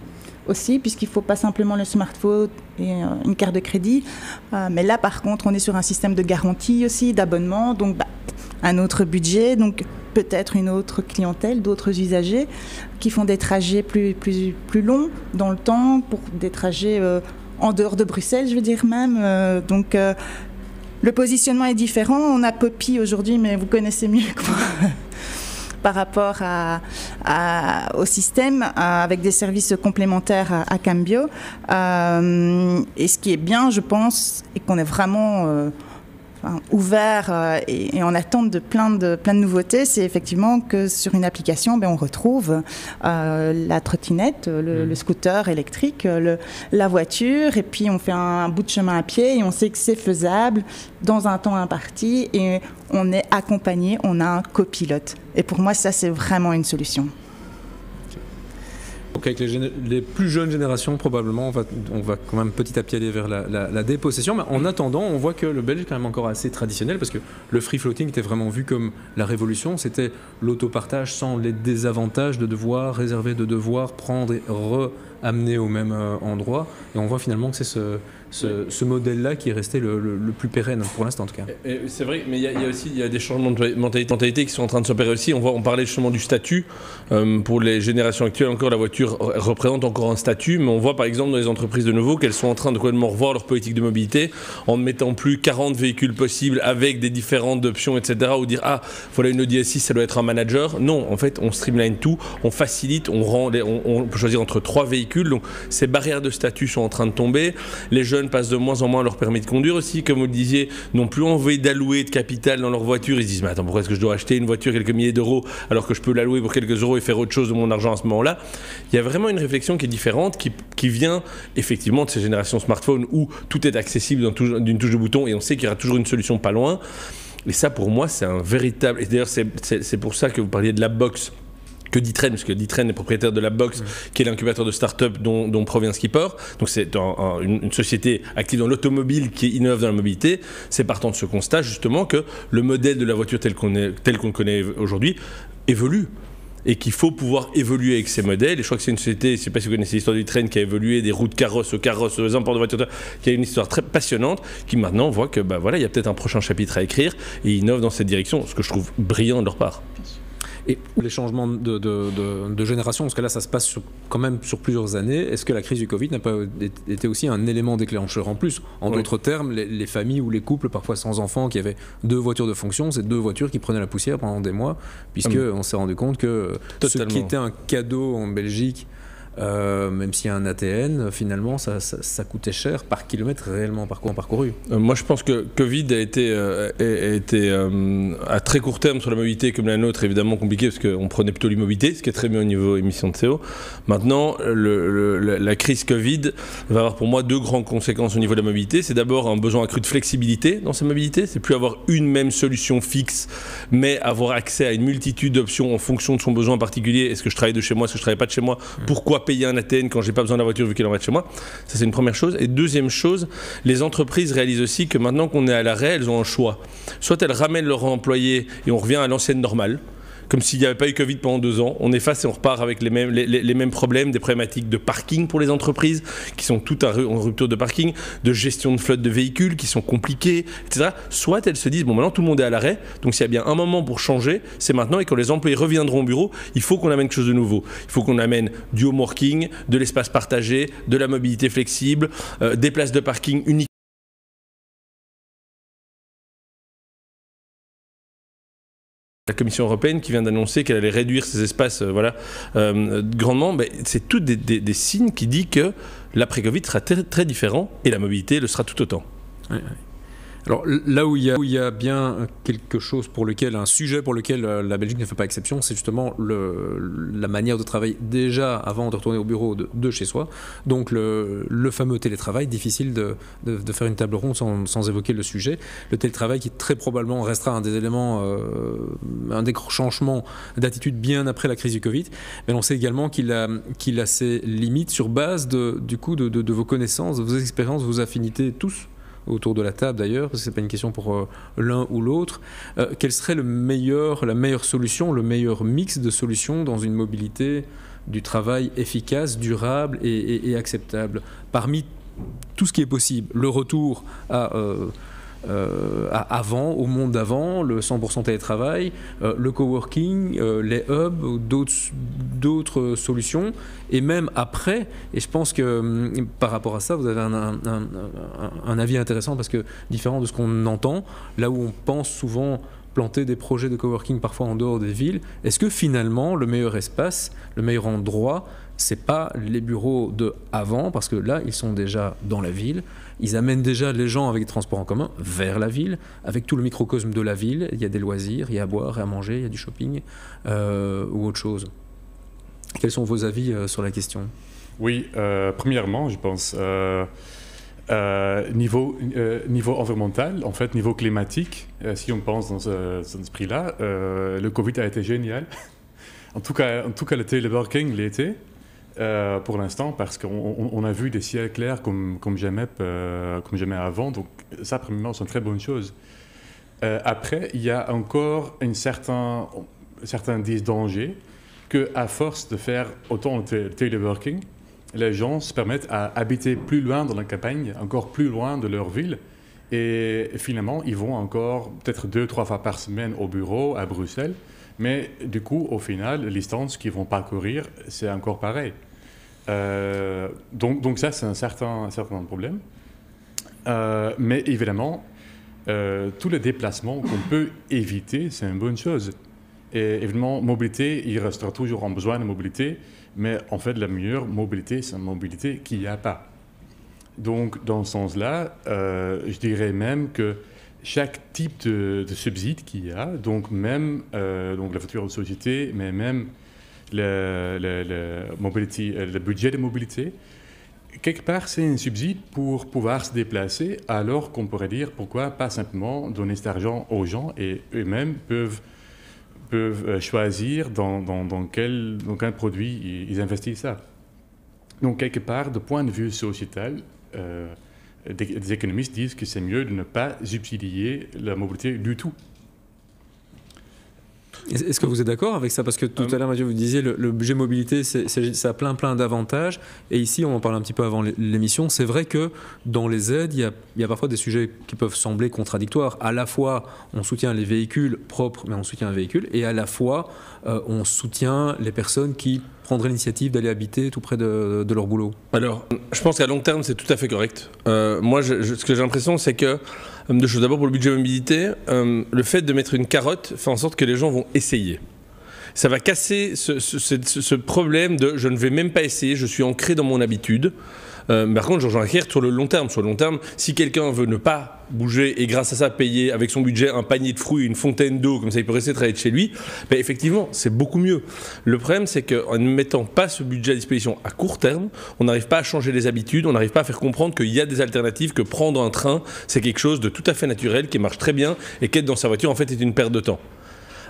aussi, puisqu'il ne faut pas simplement le smartphone et une carte de crédit. Mais là, par contre, on est sur un système de garantie aussi, d'abonnement, donc un autre budget, donc peut-être une autre clientèle, d'autres usagers qui font des trajets plus longs dans le temps, pour des trajets en dehors de Bruxelles, je veux dire même. Donc, le positionnement est différent. On a Poppy aujourd'hui, mais vous connaissez mieux que moi. par rapport au système avec des services complémentaires à Cambio. Et ce qui est bien, je pense, et qu'on est vraiment ouvert et en attente de plein de nouveautés, c'est effectivement que sur une application, on retrouve la trottinette, le scooter électrique, la voiture, et puis on fait un bout de chemin à pied et on sait que c'est faisable dans un temps imparti et on est accompagné, on a un copilote. Et pour moi, ça, c'est vraiment une solution. Donc avec les plus jeunes générations, probablement, on va quand même petit à petit aller vers la dépossession. Mais en attendant, on voit que le belge est quand même encore assez traditionnel, parce que le free floating était vraiment vu comme la révolution. C'était l'autopartage sans les désavantages de devoir réserver, de devoir prendre et amener au même endroit. Et on voit finalement que c'est ce modèle-là qui est resté le plus pérenne, pour l'instant en tout cas. Et c'est vrai, mais il y a des changements de mentalité qui sont en train de s'opérer aussi. On parlait justement du statut. Pour les générations actuelles, encore, la voiture représente encore un statut, mais on voit par exemple dans les entreprises de nouveau qu'elles sont en train de complètement revoir leur politique de mobilité en ne mettant plus 40 véhicules possibles avec des différentes options, etc. Ou dire, voilà une Audi A6, ça doit être un manager. Non, en fait, on streamline tout, on facilite, on peut choisir entre 3 véhicules. Donc ces barrières de statut sont en train de tomber. Les jeunes passent de moins en moins leur permis de conduire aussi, comme vous le disiez, n'ont plus envie d'allouer de capital dans leur voiture. Ils se disent, mais attends, pourquoi est-ce que je dois acheter une voiture quelques milliers d'euros alors que je peux l'allouer pour quelques euros et faire autre chose de mon argent à ce moment-là? Il y a vraiment une réflexion qui est différente, qui vient effectivement de ces générations smartphones où tout est accessible d'une touche de bouton et on sait qu'il y aura toujours une solution pas loin. Et ça, pour moi, c'est un véritable... Et d'ailleurs, c'est pour ça que vous parliez de la box que d'E-Train, parce que d'E-Train est propriétaire de la Box, qui est l'incubateur de start-up dont provient Skipper. Donc c'est une société active dans l'automobile qui innove dans la mobilité. C'est partant de ce constat justement que le modèle de la voiture tel qu'on le connaît aujourd'hui évolue. Et qu'il faut pouvoir évoluer avec ces modèles. Et je crois que c'est une société, je ne sais pas si vous connaissez l'histoire du train, qui a évolué des routes carrosses aux imports de voitures, qui a une histoire très passionnante, qui maintenant voit que il y a peut-être un prochain chapitre à écrire et innove dans cette direction, ce que je trouve brillant de leur part. Et les changements de génération, parce que là ça se passe quand même sur plusieurs années, est-ce que la crise du Covid n'a pas été aussi un élément déclencheur en plus? En d'autres termes, les familles ou les couples parfois sans enfants qui avaient 2 voitures de fonction, c'est 2 voitures qui prenaient la poussière pendant des mois, puisqu'on s'est rendu compte que ce qui était un cadeau en Belgique, même s'il y a un ATN, finalement ça coûtait cher par kilomètre réellement parcouru. Moi je pense que Covid a été à très court terme sur la mobilité comme la nôtre évidemment compliqué parce qu'on prenait plutôt l'immobilité, ce qui est très bien au niveau émissions de CO. Maintenant la crise Covid va avoir pour moi 2 grandes conséquences au niveau de la mobilité. C'est d'abord un besoin accru de flexibilité dans sa mobilité, c'est plus avoir une même solution fixe mais avoir accès à une multitude d'options en fonction de son besoin particulier. Est-ce que je travaille de chez moi, est-ce que je travaille pas de chez moi, pourquoi payer un ATN quand j'ai pas besoin de la voiture vu qu'elle est en bas de chez moi? Ça c'est une première chose. Et deuxième chose, les entreprises réalisent aussi que maintenant qu'on est à l'arrêt, elles ont un choix. Soit elles ramènent leurs employés et on revient à l'ancienne normale, comme s'il n'y avait pas eu Covid pendant 2 ans. On efface et on repart avec les mêmes problèmes, des problématiques de parking pour les entreprises, qui sont toutes en rupture de parking, de gestion de flotte de véhicules, qui sont compliquées, etc. Soit elles se disent, bon maintenant tout le monde est à l'arrêt, donc s'il y a bien un moment pour changer, c'est maintenant, et quand les employés reviendront au bureau, il faut qu'on amène quelque chose de nouveau. Il faut qu'on amène du home working, de l'espace partagé, de la mobilité flexible, des places de parking uniques. La Commission européenne qui vient d'annoncer qu'elle allait réduire ces espaces grandement, c'est tous des signes qui disent que l'après-Covid sera très, très différent et la mobilité le sera tout autant. Oui. Alors là où il y a bien quelque chose un sujet pour lequel la Belgique ne fait pas exception, c'est justement la manière de travailler déjà avant de retourner au bureau de chez soi. Donc le fameux télétravail, difficile de faire une table ronde sans évoquer le sujet. Le télétravail qui très probablement restera un des éléments, un des changements d'attitude bien après la crise du Covid. Mais on sait également qu'il a ses limites sur base de vos connaissances, de vos expériences, de vos affinités tous autour de la table d'ailleurs, parce que ce n'est pas une question pour l'un ou l'autre. Quelle serait la meilleure solution, le meilleur mix de solutions dans une mobilité du travail efficace, durable et acceptable? Parmi tout ce qui est possible, le retour au monde d'avant, le 100% télétravail, le coworking, les hubs, d'autres solutions, et même après. Et je pense que par rapport à ça, vous avez un avis intéressant, parce que différent de ce qu'on entend, là où on pense souvent planter des projets de coworking parfois en dehors des villes. Est-ce que finalement, le meilleur espace, le meilleur endroit, c'est pas les bureaux de avant, parce que là, ils sont déjà dans la ville, ils amènent déjà les gens avec des transports en commun vers la ville, avec tout le microcosme de la ville, il y a des loisirs, il y a à boire et à manger, il y a du shopping ou autre chose. Quels sont vos avis sur la question ? Oui, premièrement, je pense, niveau environnemental, en fait, niveau climatique, si on pense dans ce esprit-là, le Covid a été génial. En tout cas, le téléworking l'était, pour l'instant, parce qu'on a vu des ciels clairs comme jamais avant. Donc ça, premièrement, c'est une très bonne chose. Après, il y a encore un certain danger qu'à force de faire autant de téléworking, les gens se permettent à habiter plus loin dans la campagne, encore plus loin de leur ville. Et finalement, ils vont encore peut-être 2-3 fois par semaine au bureau à Bruxelles. Mais du coup, au final, les distances qu'ils vont parcourir, c'est encore pareil. Donc ça, c'est un certain problème. Mais évidemment, tous les déplacements qu'on peut éviter, c'est une bonne chose. Et évidemment, mobilité, il restera toujours en besoin de mobilité, mais en fait, la meilleure mobilité, c'est une mobilité qu'il n'y a pas. Donc, dans ce sens-là, je dirais même que chaque type de subside qu'il y a, donc même donc la voiture de société, mais même le budget de mobilité, quelque part, c'est un subside pour pouvoir se déplacer, alors qu'on pourrait dire pourquoi pas simplement donner cet argent aux gens et eux-mêmes peuvent choisir dans quel produit ils investissent ça. Donc, quelque part, de point de vue sociétal, des économistes disent que c'est mieux de ne pas subsidier la mobilité du tout. Est-ce que vous êtes d'accord avec ça ? Parce que tout à l'heure, Mathieu, vous disiez le budget mobilité, ça a plein d'avantages. Et ici, on en parle un petit peu avant l'émission, c'est vrai que dans les aides, il y a parfois des sujets qui peuvent sembler contradictoires. À la fois, on soutient les véhicules propres, mais on soutient un véhicule. Et à la fois, on soutient les personnes qui prendraient l'initiative d'aller habiter tout près de leur boulot. Alors, je pense qu'à long terme, c'est tout à fait correct. Moi, ce que j'ai l'impression, c'est que deux choses. D'abord, pour le budget mobilité, le fait de mettre une carotte fait en sorte que les gens vont essayer. Ça va casser ce problème de je ne vais même pas essayer, je suis ancré dans mon habitude. Par contre, je rejoins Geert sur le long terme. Sur le long terme, si quelqu'un veut ne pas bouger et grâce à ça payer avec son budget un panier de fruits, une fontaine d'eau, comme ça il peut rester travailler de chez lui, ben effectivement, c'est beaucoup mieux. Le problème, c'est qu'en ne mettant pas ce budget à disposition à court terme, on n'arrive pas à changer les habitudes, on n'arrive pas à faire comprendre qu'il y a des alternatives, que prendre un train, c'est quelque chose de tout à fait naturel, qui marche très bien et qu'être dans sa voiture, en fait, est une perte de temps.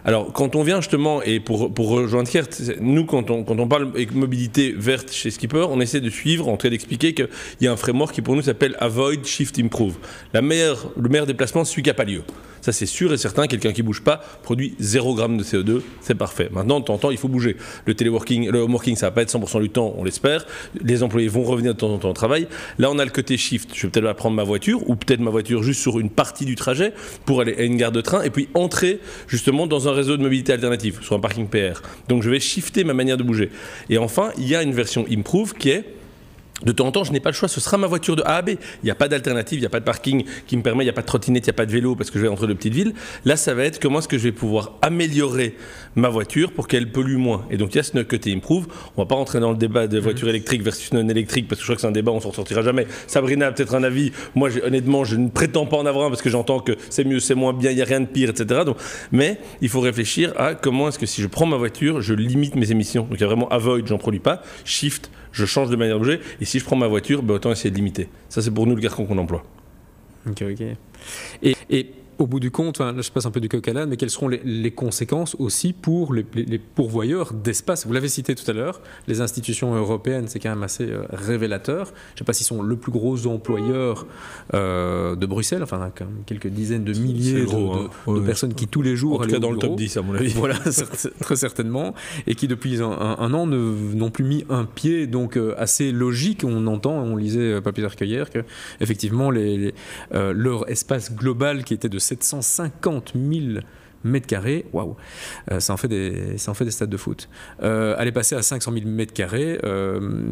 Alors, quand on vient justement, et pour rejoindre Geert, nous, quand on parle de mobilité verte chez Skipper, on essaie de suivre, en train d'expliquer qu'il y a un framework qui pour nous s'appelle Avoid, Shift, Improve. Le meilleur déplacement, c'est celui qui n'a pas lieu. Ça, c'est sûr et certain. Quelqu'un qui ne bouge pas produit 0 g de CO2, c'est parfait. Maintenant, de temps en temps, il faut bouger. Le téléworking, le homeworking, ça ne va pas être 100% du temps, on l'espère. Les employés vont revenir de temps en temps au travail. Là, on a le côté shift. Je vais peut-être prendre ma voiture, ou peut-être ma voiture juste sur une partie du trajet pour aller à une gare de train, et puis entrer justement dans un réseau de mobilité alternative, sur un parking PR. Donc, je vais shifter ma manière de bouger. Et enfin, il y a une version Improve qui est de temps en temps, je n'ai pas le choix, ce sera ma voiture de A à B. Il n'y a pas d'alternative, il n'y a pas de parking qui me permet, il n'y a pas de trottinette, il n'y a pas de vélo parce que je vais entre deux petites villes. Là, ça va être comment est-ce que je vais pouvoir améliorer ma voiture pour qu'elle pollue moins. Et donc, il y a ce côté improve. On ne va pas rentrer dans le débat de voiture électrique versus non électrique parce que je crois que c'est un débat, on ne s'en sortira jamais. Sabrina a peut-être un avis. Moi, honnêtement, je ne prétends pas en avoir un parce que j'entends que c'est mieux, c'est moins bien, il n'y a rien de pire, etc. Donc, mais il faut réfléchir à comment est-ce que si je prends ma voiture, je limite mes émissions. Donc, il y a vraiment avoid, j'en produis pas. Shift, je change de manière de bouger. Et si je prends ma voiture, ben autant essayer de limiter. Ça, c'est pour nous le carcan qu'on emploie. Ok. Et au bout du compte, là je passe un peu du coq à l'âne, mais quelles seront les conséquences aussi pour les pourvoyeurs d'espace ? Vous l'avez cité tout à l'heure, les institutions européennes, c'est quand même assez révélateur. Je ne sais pas s'ils sont le plus gros employeur de Bruxelles, enfin quand même quelques dizaines de milliers de personnes qui tous les jours... En tout cas dans le top 10 à mon avis. Voilà, très certainement, et qui depuis un an n'ont plus mis un pied, donc assez logique, on lisait pas plus tard qu'hier, qu'effectivement leur espace global qui était de 750 000 mètres carrés, waouh, ça en fait des stades de foot. Elle est passée à 500 000 mètres carrés.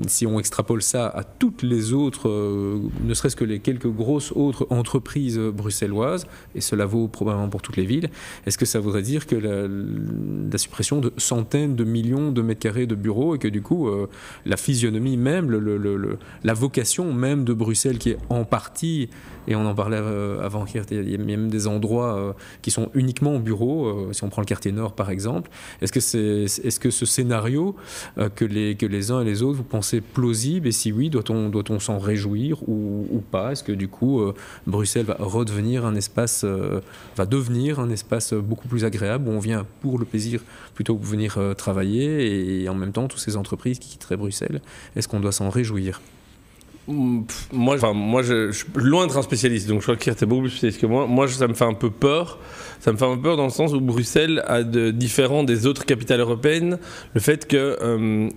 Si on extrapole ça à toutes les autres, ne serait-ce que les quelques grosses autres entreprises bruxelloises, et cela vaut probablement pour toutes les villes, est-ce que ça voudrait dire que la suppression de centaines de millions de mètres carrés de bureaux, et que du coup, la physionomie même, la vocation même de Bruxelles, qui est en partie, et on en parlait avant, il y a même des endroits qui sont uniquement bureaux, si on prend le quartier nord par exemple, est-ce que ce scénario que les uns et les autres, vous pensez plausible, et si oui, doit-on s'en réjouir ou pas? Est-ce que du coup Bruxelles va devenir un espace beaucoup plus agréable, où on vient pour le plaisir plutôt que venir travailler, et en même temps toutes ces entreprises qui quitteraient Bruxelles, est-ce qu'on doit s'en réjouir? Moi, je suis loin d'être un spécialiste, donc je crois que Geert est beaucoup plus spécialiste que moi. Moi, ça me fait un peu peur. Ça me fait un peu peur dans le sens où Bruxelles a de différent des autres capitales européennes le fait que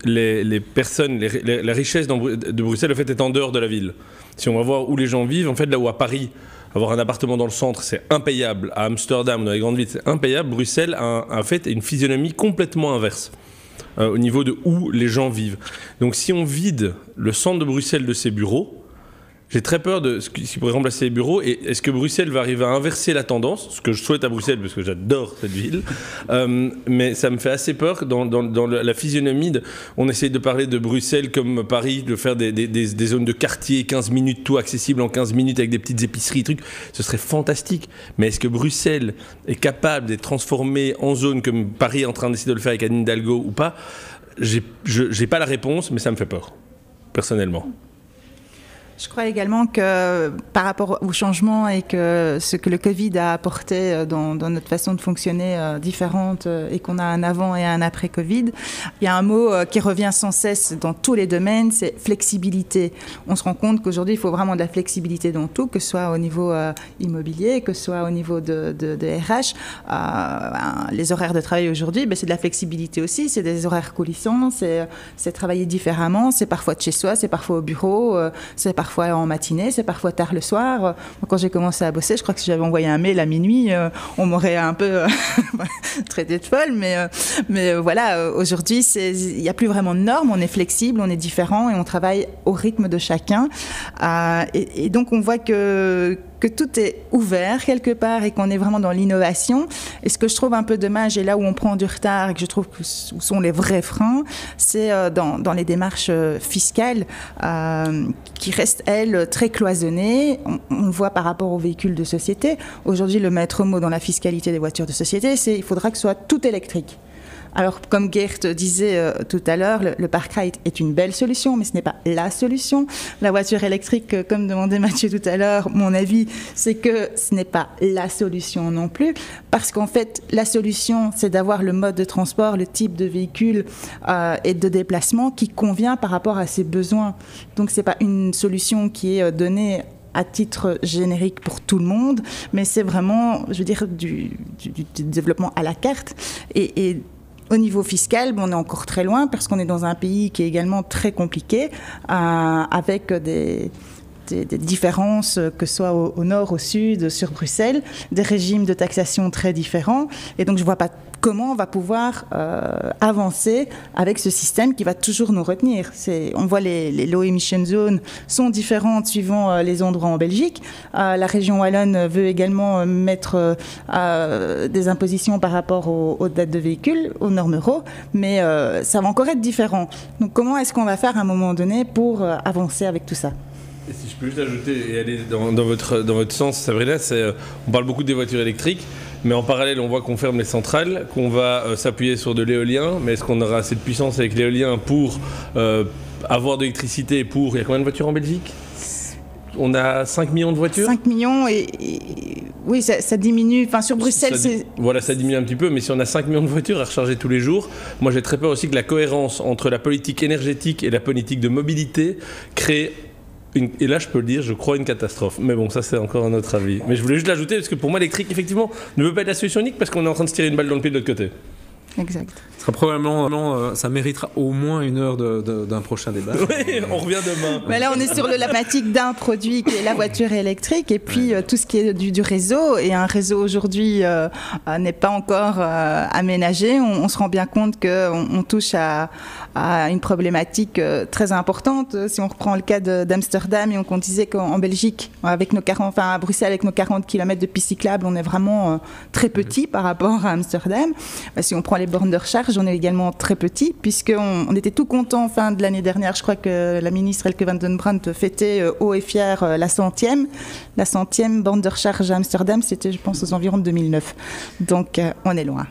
les personnes, la richesse de Bruxelles, le fait est en dehors de la ville. Si on va voir où les gens vivent, en fait, là où à Paris, avoir un appartement dans le centre, c'est impayable. À Amsterdam, dans les grandes villes, c'est impayable. Bruxelles a en fait une physionomie complètement inverse. Au niveau de où les gens vivent. Donc si on vide le centre de Bruxelles de ses bureaux, j'ai très peur de ce qui pourrait remplacer les bureaux. Et est-ce que Bruxelles va arriver à inverser la tendance? Ce que je souhaite à Bruxelles, parce que j'adore cette ville. Mais ça me fait assez peur dans la physionomie. On essaye de parler de Bruxelles comme Paris, de faire des zones de quartier, 15 minutes, tout accessible en 15 minutes avec des petites épiceries, trucs. Ce serait fantastique. Mais est-ce que Bruxelles est capable d'être transformée en zone comme Paris est en train d'essayer de le faire avec Anne Hidalgo ou pas? J'ai pas la réponse, mais ça me fait peur, personnellement. Je crois également que par rapport au changement et que ce que le Covid a apporté dans notre façon de fonctionner différente et qu'on a un avant et un après Covid, il y a un mot qui revient sans cesse dans tous les domaines, c'est flexibilité. On se rend compte qu'aujourd'hui, il faut vraiment de la flexibilité dans tout, que ce soit au niveau immobilier, que ce soit au niveau de RH. Les horaires de travail aujourd'hui, c'est de la flexibilité aussi, c'est des horaires coulissants, c'est travailler différemment, c'est parfois de chez soi, c'est parfois au bureau, c'est parfois en matinée, c'est parfois tard le soir. Quand j'ai commencé à bosser, je crois que si j'avais envoyé un mail à minuit, on m'aurait un peu traité de folle. Mais voilà, aujourd'hui, il n'y a plus vraiment de normes. On est flexible, on est différent et on travaille au rythme de chacun. Et donc, on voit que tout est ouvert quelque part et qu'on est vraiment dans l'innovation. Et ce que je trouve un peu dommage, et là où on prend du retard et que je trouve que où sont les vrais freins, c'est dans les démarches fiscales qui restent, elles, très cloisonnées. On le voit par rapport aux véhicules de société. Aujourd'hui, le maître mot dans la fiscalité des voitures de société, c'est qu'il faudra que ce soit tout électrique. Alors, comme Geert disait tout à l'heure, le Parkride est une belle solution, mais ce n'est pas la solution. La voiture électrique, comme demandait Mathieu tout à l'heure, mon avis, c'est que ce n'est pas la solution non plus, parce qu'en fait, la solution, c'est d'avoir le mode de transport, le type de véhicule et de déplacement qui convient par rapport à ses besoins. Donc, ce n'est pas une solution qui est donnée à titre générique pour tout le monde, mais c'est vraiment, je veux dire, du développement à la carte. Et au niveau fiscal, on est encore très loin parce qu'on est dans un pays qui est également très compliqué, avec des différences, que ce soit au nord, au sud, sur Bruxelles, des régimes de taxation très différents. Et donc, je ne vois pas comment on va pouvoir avancer avec ce système qui va toujours nous retenir. On voit les low emission zones sont différentes suivant les endroits en Belgique. La région wallonne veut également mettre des impositions par rapport aux dates de véhicules, aux normes euro, mais ça va encore être différent. Donc comment est-ce qu'on va faire à un moment donné pour avancer avec tout ça ? Et si je peux juste ajouter et aller dans votre sens, Sabrina, on parle beaucoup des voitures électriques, mais en parallèle, on voit qu'on ferme les centrales, qu'on va s'appuyer sur de l'éolien, mais est-ce qu'on aura assez de puissance avec l'éolien pour avoir de l'électricité il y a combien de voitures en Belgique ? On a 5 millions de voitures ? 5 millions et oui, ça diminue. Enfin, sur Bruxelles, Voilà, ça diminue un petit peu, mais si on a 5 millions de voitures à recharger tous les jours, moi j'ai très peur aussi que la cohérence entre la politique énergétique et la politique de mobilité crée... Et là, je peux le dire, je crois une catastrophe. Mais bon, ça, c'est encore un autre avis. Mais je voulais juste l'ajouter, parce que pour moi, l'électrique, effectivement, ne veut pas être la solution unique, parce qu'on est en train de se tirer une balle dans le pied de l'autre côté. Exact. Ce sera probablement, ça méritera au moins 1 heure d'un prochain débat. Oui, on revient demain. Mais là, on est sur la thématique d'un produit qui est la voiture électrique et puis tout ce qui est du réseau. Et un réseau aujourd'hui n'est pas encore aménagé. On se rend bien compte qu'on touche à une problématique très importante. Si on reprend le cas d'Amsterdam et on disait qu'en Belgique, avec à Bruxelles, avec nos 40 km de pistes cyclables, on est vraiment très petit par rapport à Amsterdam. Si on prend les bornes de recharge, on est également très petit, puisqu'on était tout content fin de l'année dernière. Je crois que la ministre Elke van den Brandt fêtait haut et fier la 100e borne de recharge à Amsterdam. C'était, je pense, aux environs de 2009. Donc, on est loin.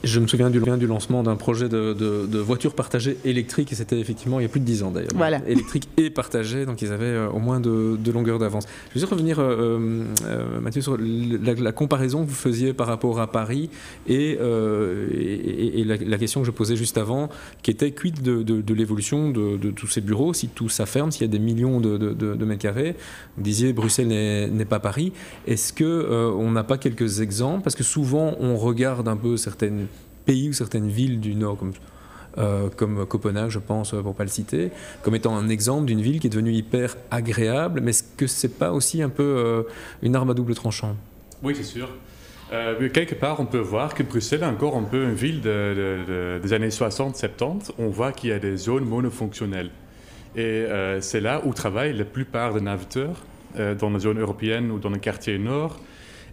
Je me souviens du lancement d'un projet de voiture partagée électrique, et c'était effectivement il y a plus de 10 ans d'ailleurs. Voilà. Électrique et partagée, donc ils avaient au moins de longueur d'avance. Je veux juste revenir, Mathieu, sur la comparaison que vous faisiez par rapport à Paris et la question que je posais juste avant, qui était quid de l'évolution de tous ces bureaux, si tout ça ferme, s'il y a des millions de mètres carrés. Vous disiez Bruxelles n'est pas Paris. Est-ce qu'on n'a pas quelques exemples? Parce que souvent on regarde un peu certaines pays ou certaines villes du Nord, comme Copenhague, je pense, pour ne pas le citer, comme étant un exemple d'une ville qui est devenue hyper agréable, mais est-ce que ce n'est pas aussi un peu une arme à double tranchant? Oui, c'est sûr. Quelque part, on peut voir que Bruxelles est encore un peu une ville des années 60-70. On voit qu'il y a des zones monofonctionnelles. Et c'est là où travaillent la plupart des navigateurs, dans les zones européennes ou dans les quartiers nord.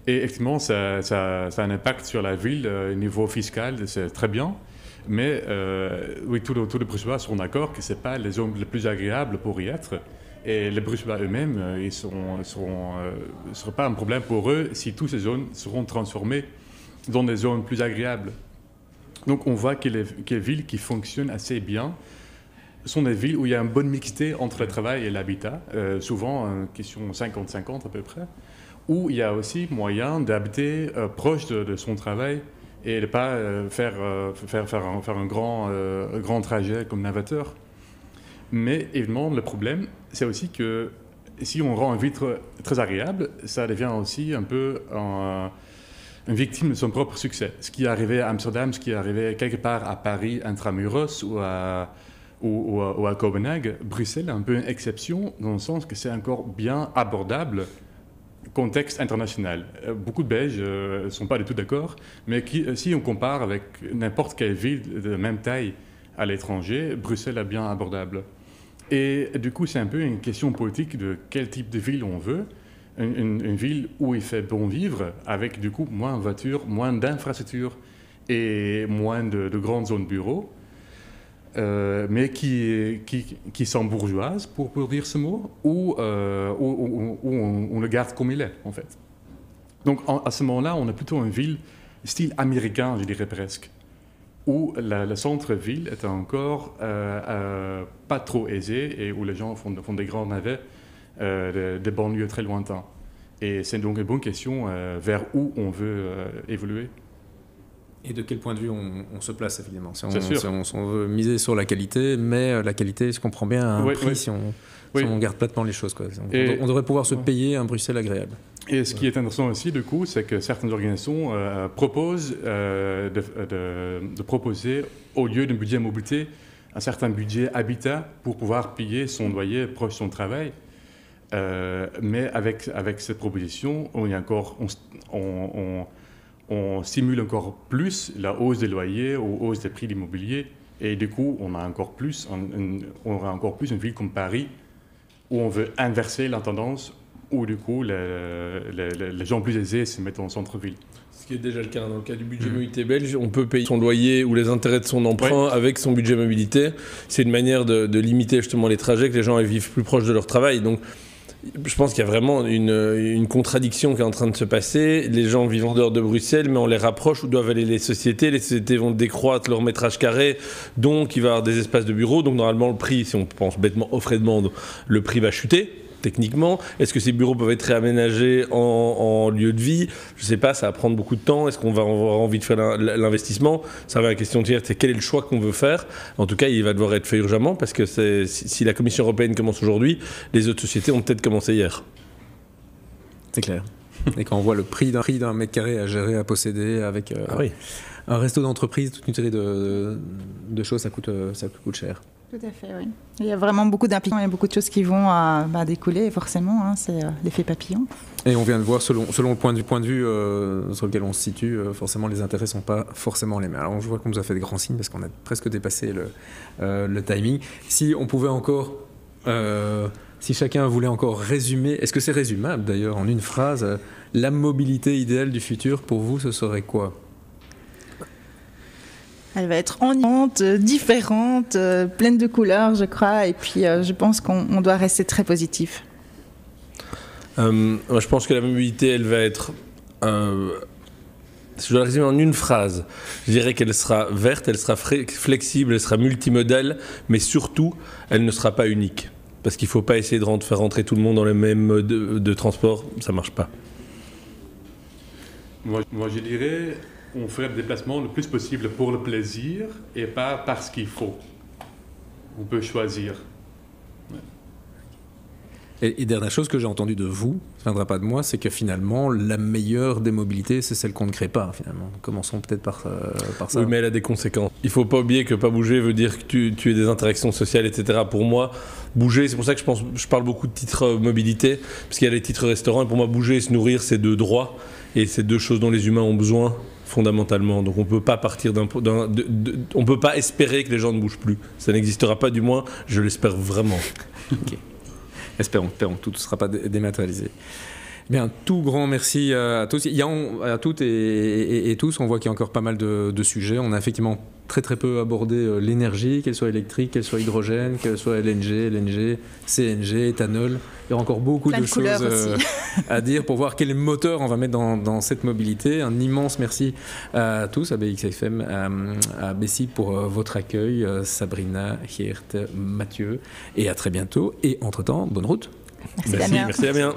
Et effectivement, ça a un impact sur la ville au niveau fiscal, c'est très bien. Mais oui, tous les Bruxellois sont d'accord que ce n'est pas les zones les plus agréables pour y être. Et les Bruxellois eux-mêmes, ils ne seront pas un problème pour eux si toutes ces zones seront transformées dans des zones plus agréables. Donc on voit que les villes qui fonctionnent assez bien sont des villes où il y a une bonne mixité entre le travail et l'habitat, souvent une question 50-50 à peu près, où il y a aussi moyen d'habiter proche de son travail et de ne pas faire un grand trajet comme navigateur. Mais évidemment, le problème, c'est aussi que si on rend une ville très agréable, ça devient aussi un peu une victime de son propre succès. Ce qui est arrivé à Amsterdam, ce qui est arrivé quelque part à Paris, intramuros, ou à Copenhague, Bruxelles est un peu une exception dans le sens que c'est encore bien abordable contexte international. Beaucoup de Belges ne sont pas du tout d'accord, mais si on compare avec n'importe quelle ville de même taille à l'étranger, Bruxelles est bien abordable. Et du coup, c'est un peu une question politique de quel type de ville on veut. Une ville où il fait bon vivre, avec du coup moins de voitures, moins d'infrastructures et moins de grandes zones bureaux, mais qui sont bourgeoises, pour dire ce mot, ou on le garde comme il est, en fait. Donc, à ce moment-là, on a plutôt une ville style américain, je dirais presque, où le centre-ville est encore pas trop aisé et où les gens font des grands navets des banlieues très lointains. Et c'est donc une bonne question vers où on veut évoluer. Et de quel point de vue on se place, évidemment. Si on veut miser sur la qualité, mais la qualité, je comprends bien, à un prix si on garde platement les choses, quoi. On devrait pouvoir se payer un Bruxelles agréable. Et ce qui est intéressant aussi, du coup, c'est que certaines organisations proposent de proposer, au lieu d'un budget mobilité, un certain budget habitat pour pouvoir payer son loyer proche de son travail. Mais avec cette proposition, on stimule encore plus la hausse des loyers ou hausse des prix de l'immobilier. Et du coup, on aura encore plus une ville comme Paris où on veut inverser la tendance, où du coup, les gens plus aisés se mettent en centre-ville. Ce qui est déjà le cas. Dans le cas du budget mobilité belge, on peut payer son loyer ou les intérêts de son emprunt avec son budget mobilité. C'est une manière de limiter justement les trajets, que les gens vivent plus proche de leur travail. Donc, je pense qu'il y a vraiment une contradiction qui est en train de se passer. Les gens vivent en dehors de Bruxelles, mais on les rapproche où doivent aller les sociétés. Les sociétés vont décroître leur métrage carré, donc il va y avoir des espaces de bureaux. Donc normalement, le prix, si on pense bêtement offre et demande, le prix va chuter. Techniquement, est-ce que ces bureaux peuvent être réaménagés en lieu de vie? Je ne sais pas, ça va prendre beaucoup de temps. Est-ce qu'on va avoir envie de faire l'investissement? Ça va la question de dire, c'est quel est le choix qu'on veut faire? En tout cas, il va devoir être fait urgemment parce que si la Commission européenne commence aujourd'hui, les autres sociétés ont peut-être commencé hier. C'est clair. Et quand on voit le prix d'un mètre carré à gérer, à posséder, avec un resto d'entreprise, toute une série de choses, ça coûte cher. Tout à fait, oui. Il y a vraiment beaucoup d'implications, il y a beaucoup de choses qui vont découler, forcément, hein, c'est l'effet papillon. Et on vient de voir, selon le point de vue sur lequel on se situe, forcément les intérêts ne sont pas forcément les mêmes. Alors je vois qu'on nous a fait des grands signes parce qu'on a presque dépassé le timing. Si on pouvait encore, si chacun voulait encore résumer, est-ce que c'est résumable d'ailleurs en une phrase, la mobilité idéale du futur pour vous, ce serait quoi ? Elle va être enivrante, différente, pleine de couleurs, je crois. Et puis, je pense qu'on doit rester très positif. Moi, je pense que la mobilité, elle va être... si je dois la résumer en une phrase, je dirais qu'elle sera verte, elle sera flexible, elle sera multimodale, mais surtout, elle ne sera pas unique. Parce qu'il ne faut pas essayer de faire rentrer tout le monde dans le même mode de transport, ça ne marche pas. Moi, je dirais... On ferait le déplacement le plus possible pour le plaisir et pas parce qu'il faut. On peut choisir. Ouais. Et dernière chose que j'ai entendue de vous, ça ne viendra pas de moi, c'est que finalement, la meilleure des mobilités, c'est celle qu'on ne crée pas, finalement. Commençons peut-être par ça. Oui, mais elle a des conséquences. Il ne faut pas oublier que pas bouger veut dire que tu aies des interactions sociales, etc. Pour moi, bouger, c'est pour ça que je parle beaucoup de titres mobilité, parce qu'il y a les titres restaurants, et pour moi, bouger et se nourrir, c'est deux droits, et c'est deux choses dont les humains ont besoin. Fondamentalement, donc on peut pas partir on peut pas espérer que les gens ne bougent plus. Ça n'existera pas, du moins, je l'espère vraiment. Ok. Espérons, tout ne sera pas dématérialisé. Bien, tout grand merci à tous. À toutes et tous, on voit qu'il y a encore pas mal de sujets. On a effectivement très peu abordé l'énergie, qu'elle soit électrique, qu'elle soit hydrogène, qu'elle soit LNG, CNG, éthanol. Il y aura encore beaucoup de choses à dire pour voir quel moteur on va mettre dans cette mobilité. Un immense merci à tous, à BXFM, à Bessy pour votre accueil, Sabrina, Geert, Mathieu, et à très bientôt. Et entre-temps, bonne route. Merci Damien. Merci Damien.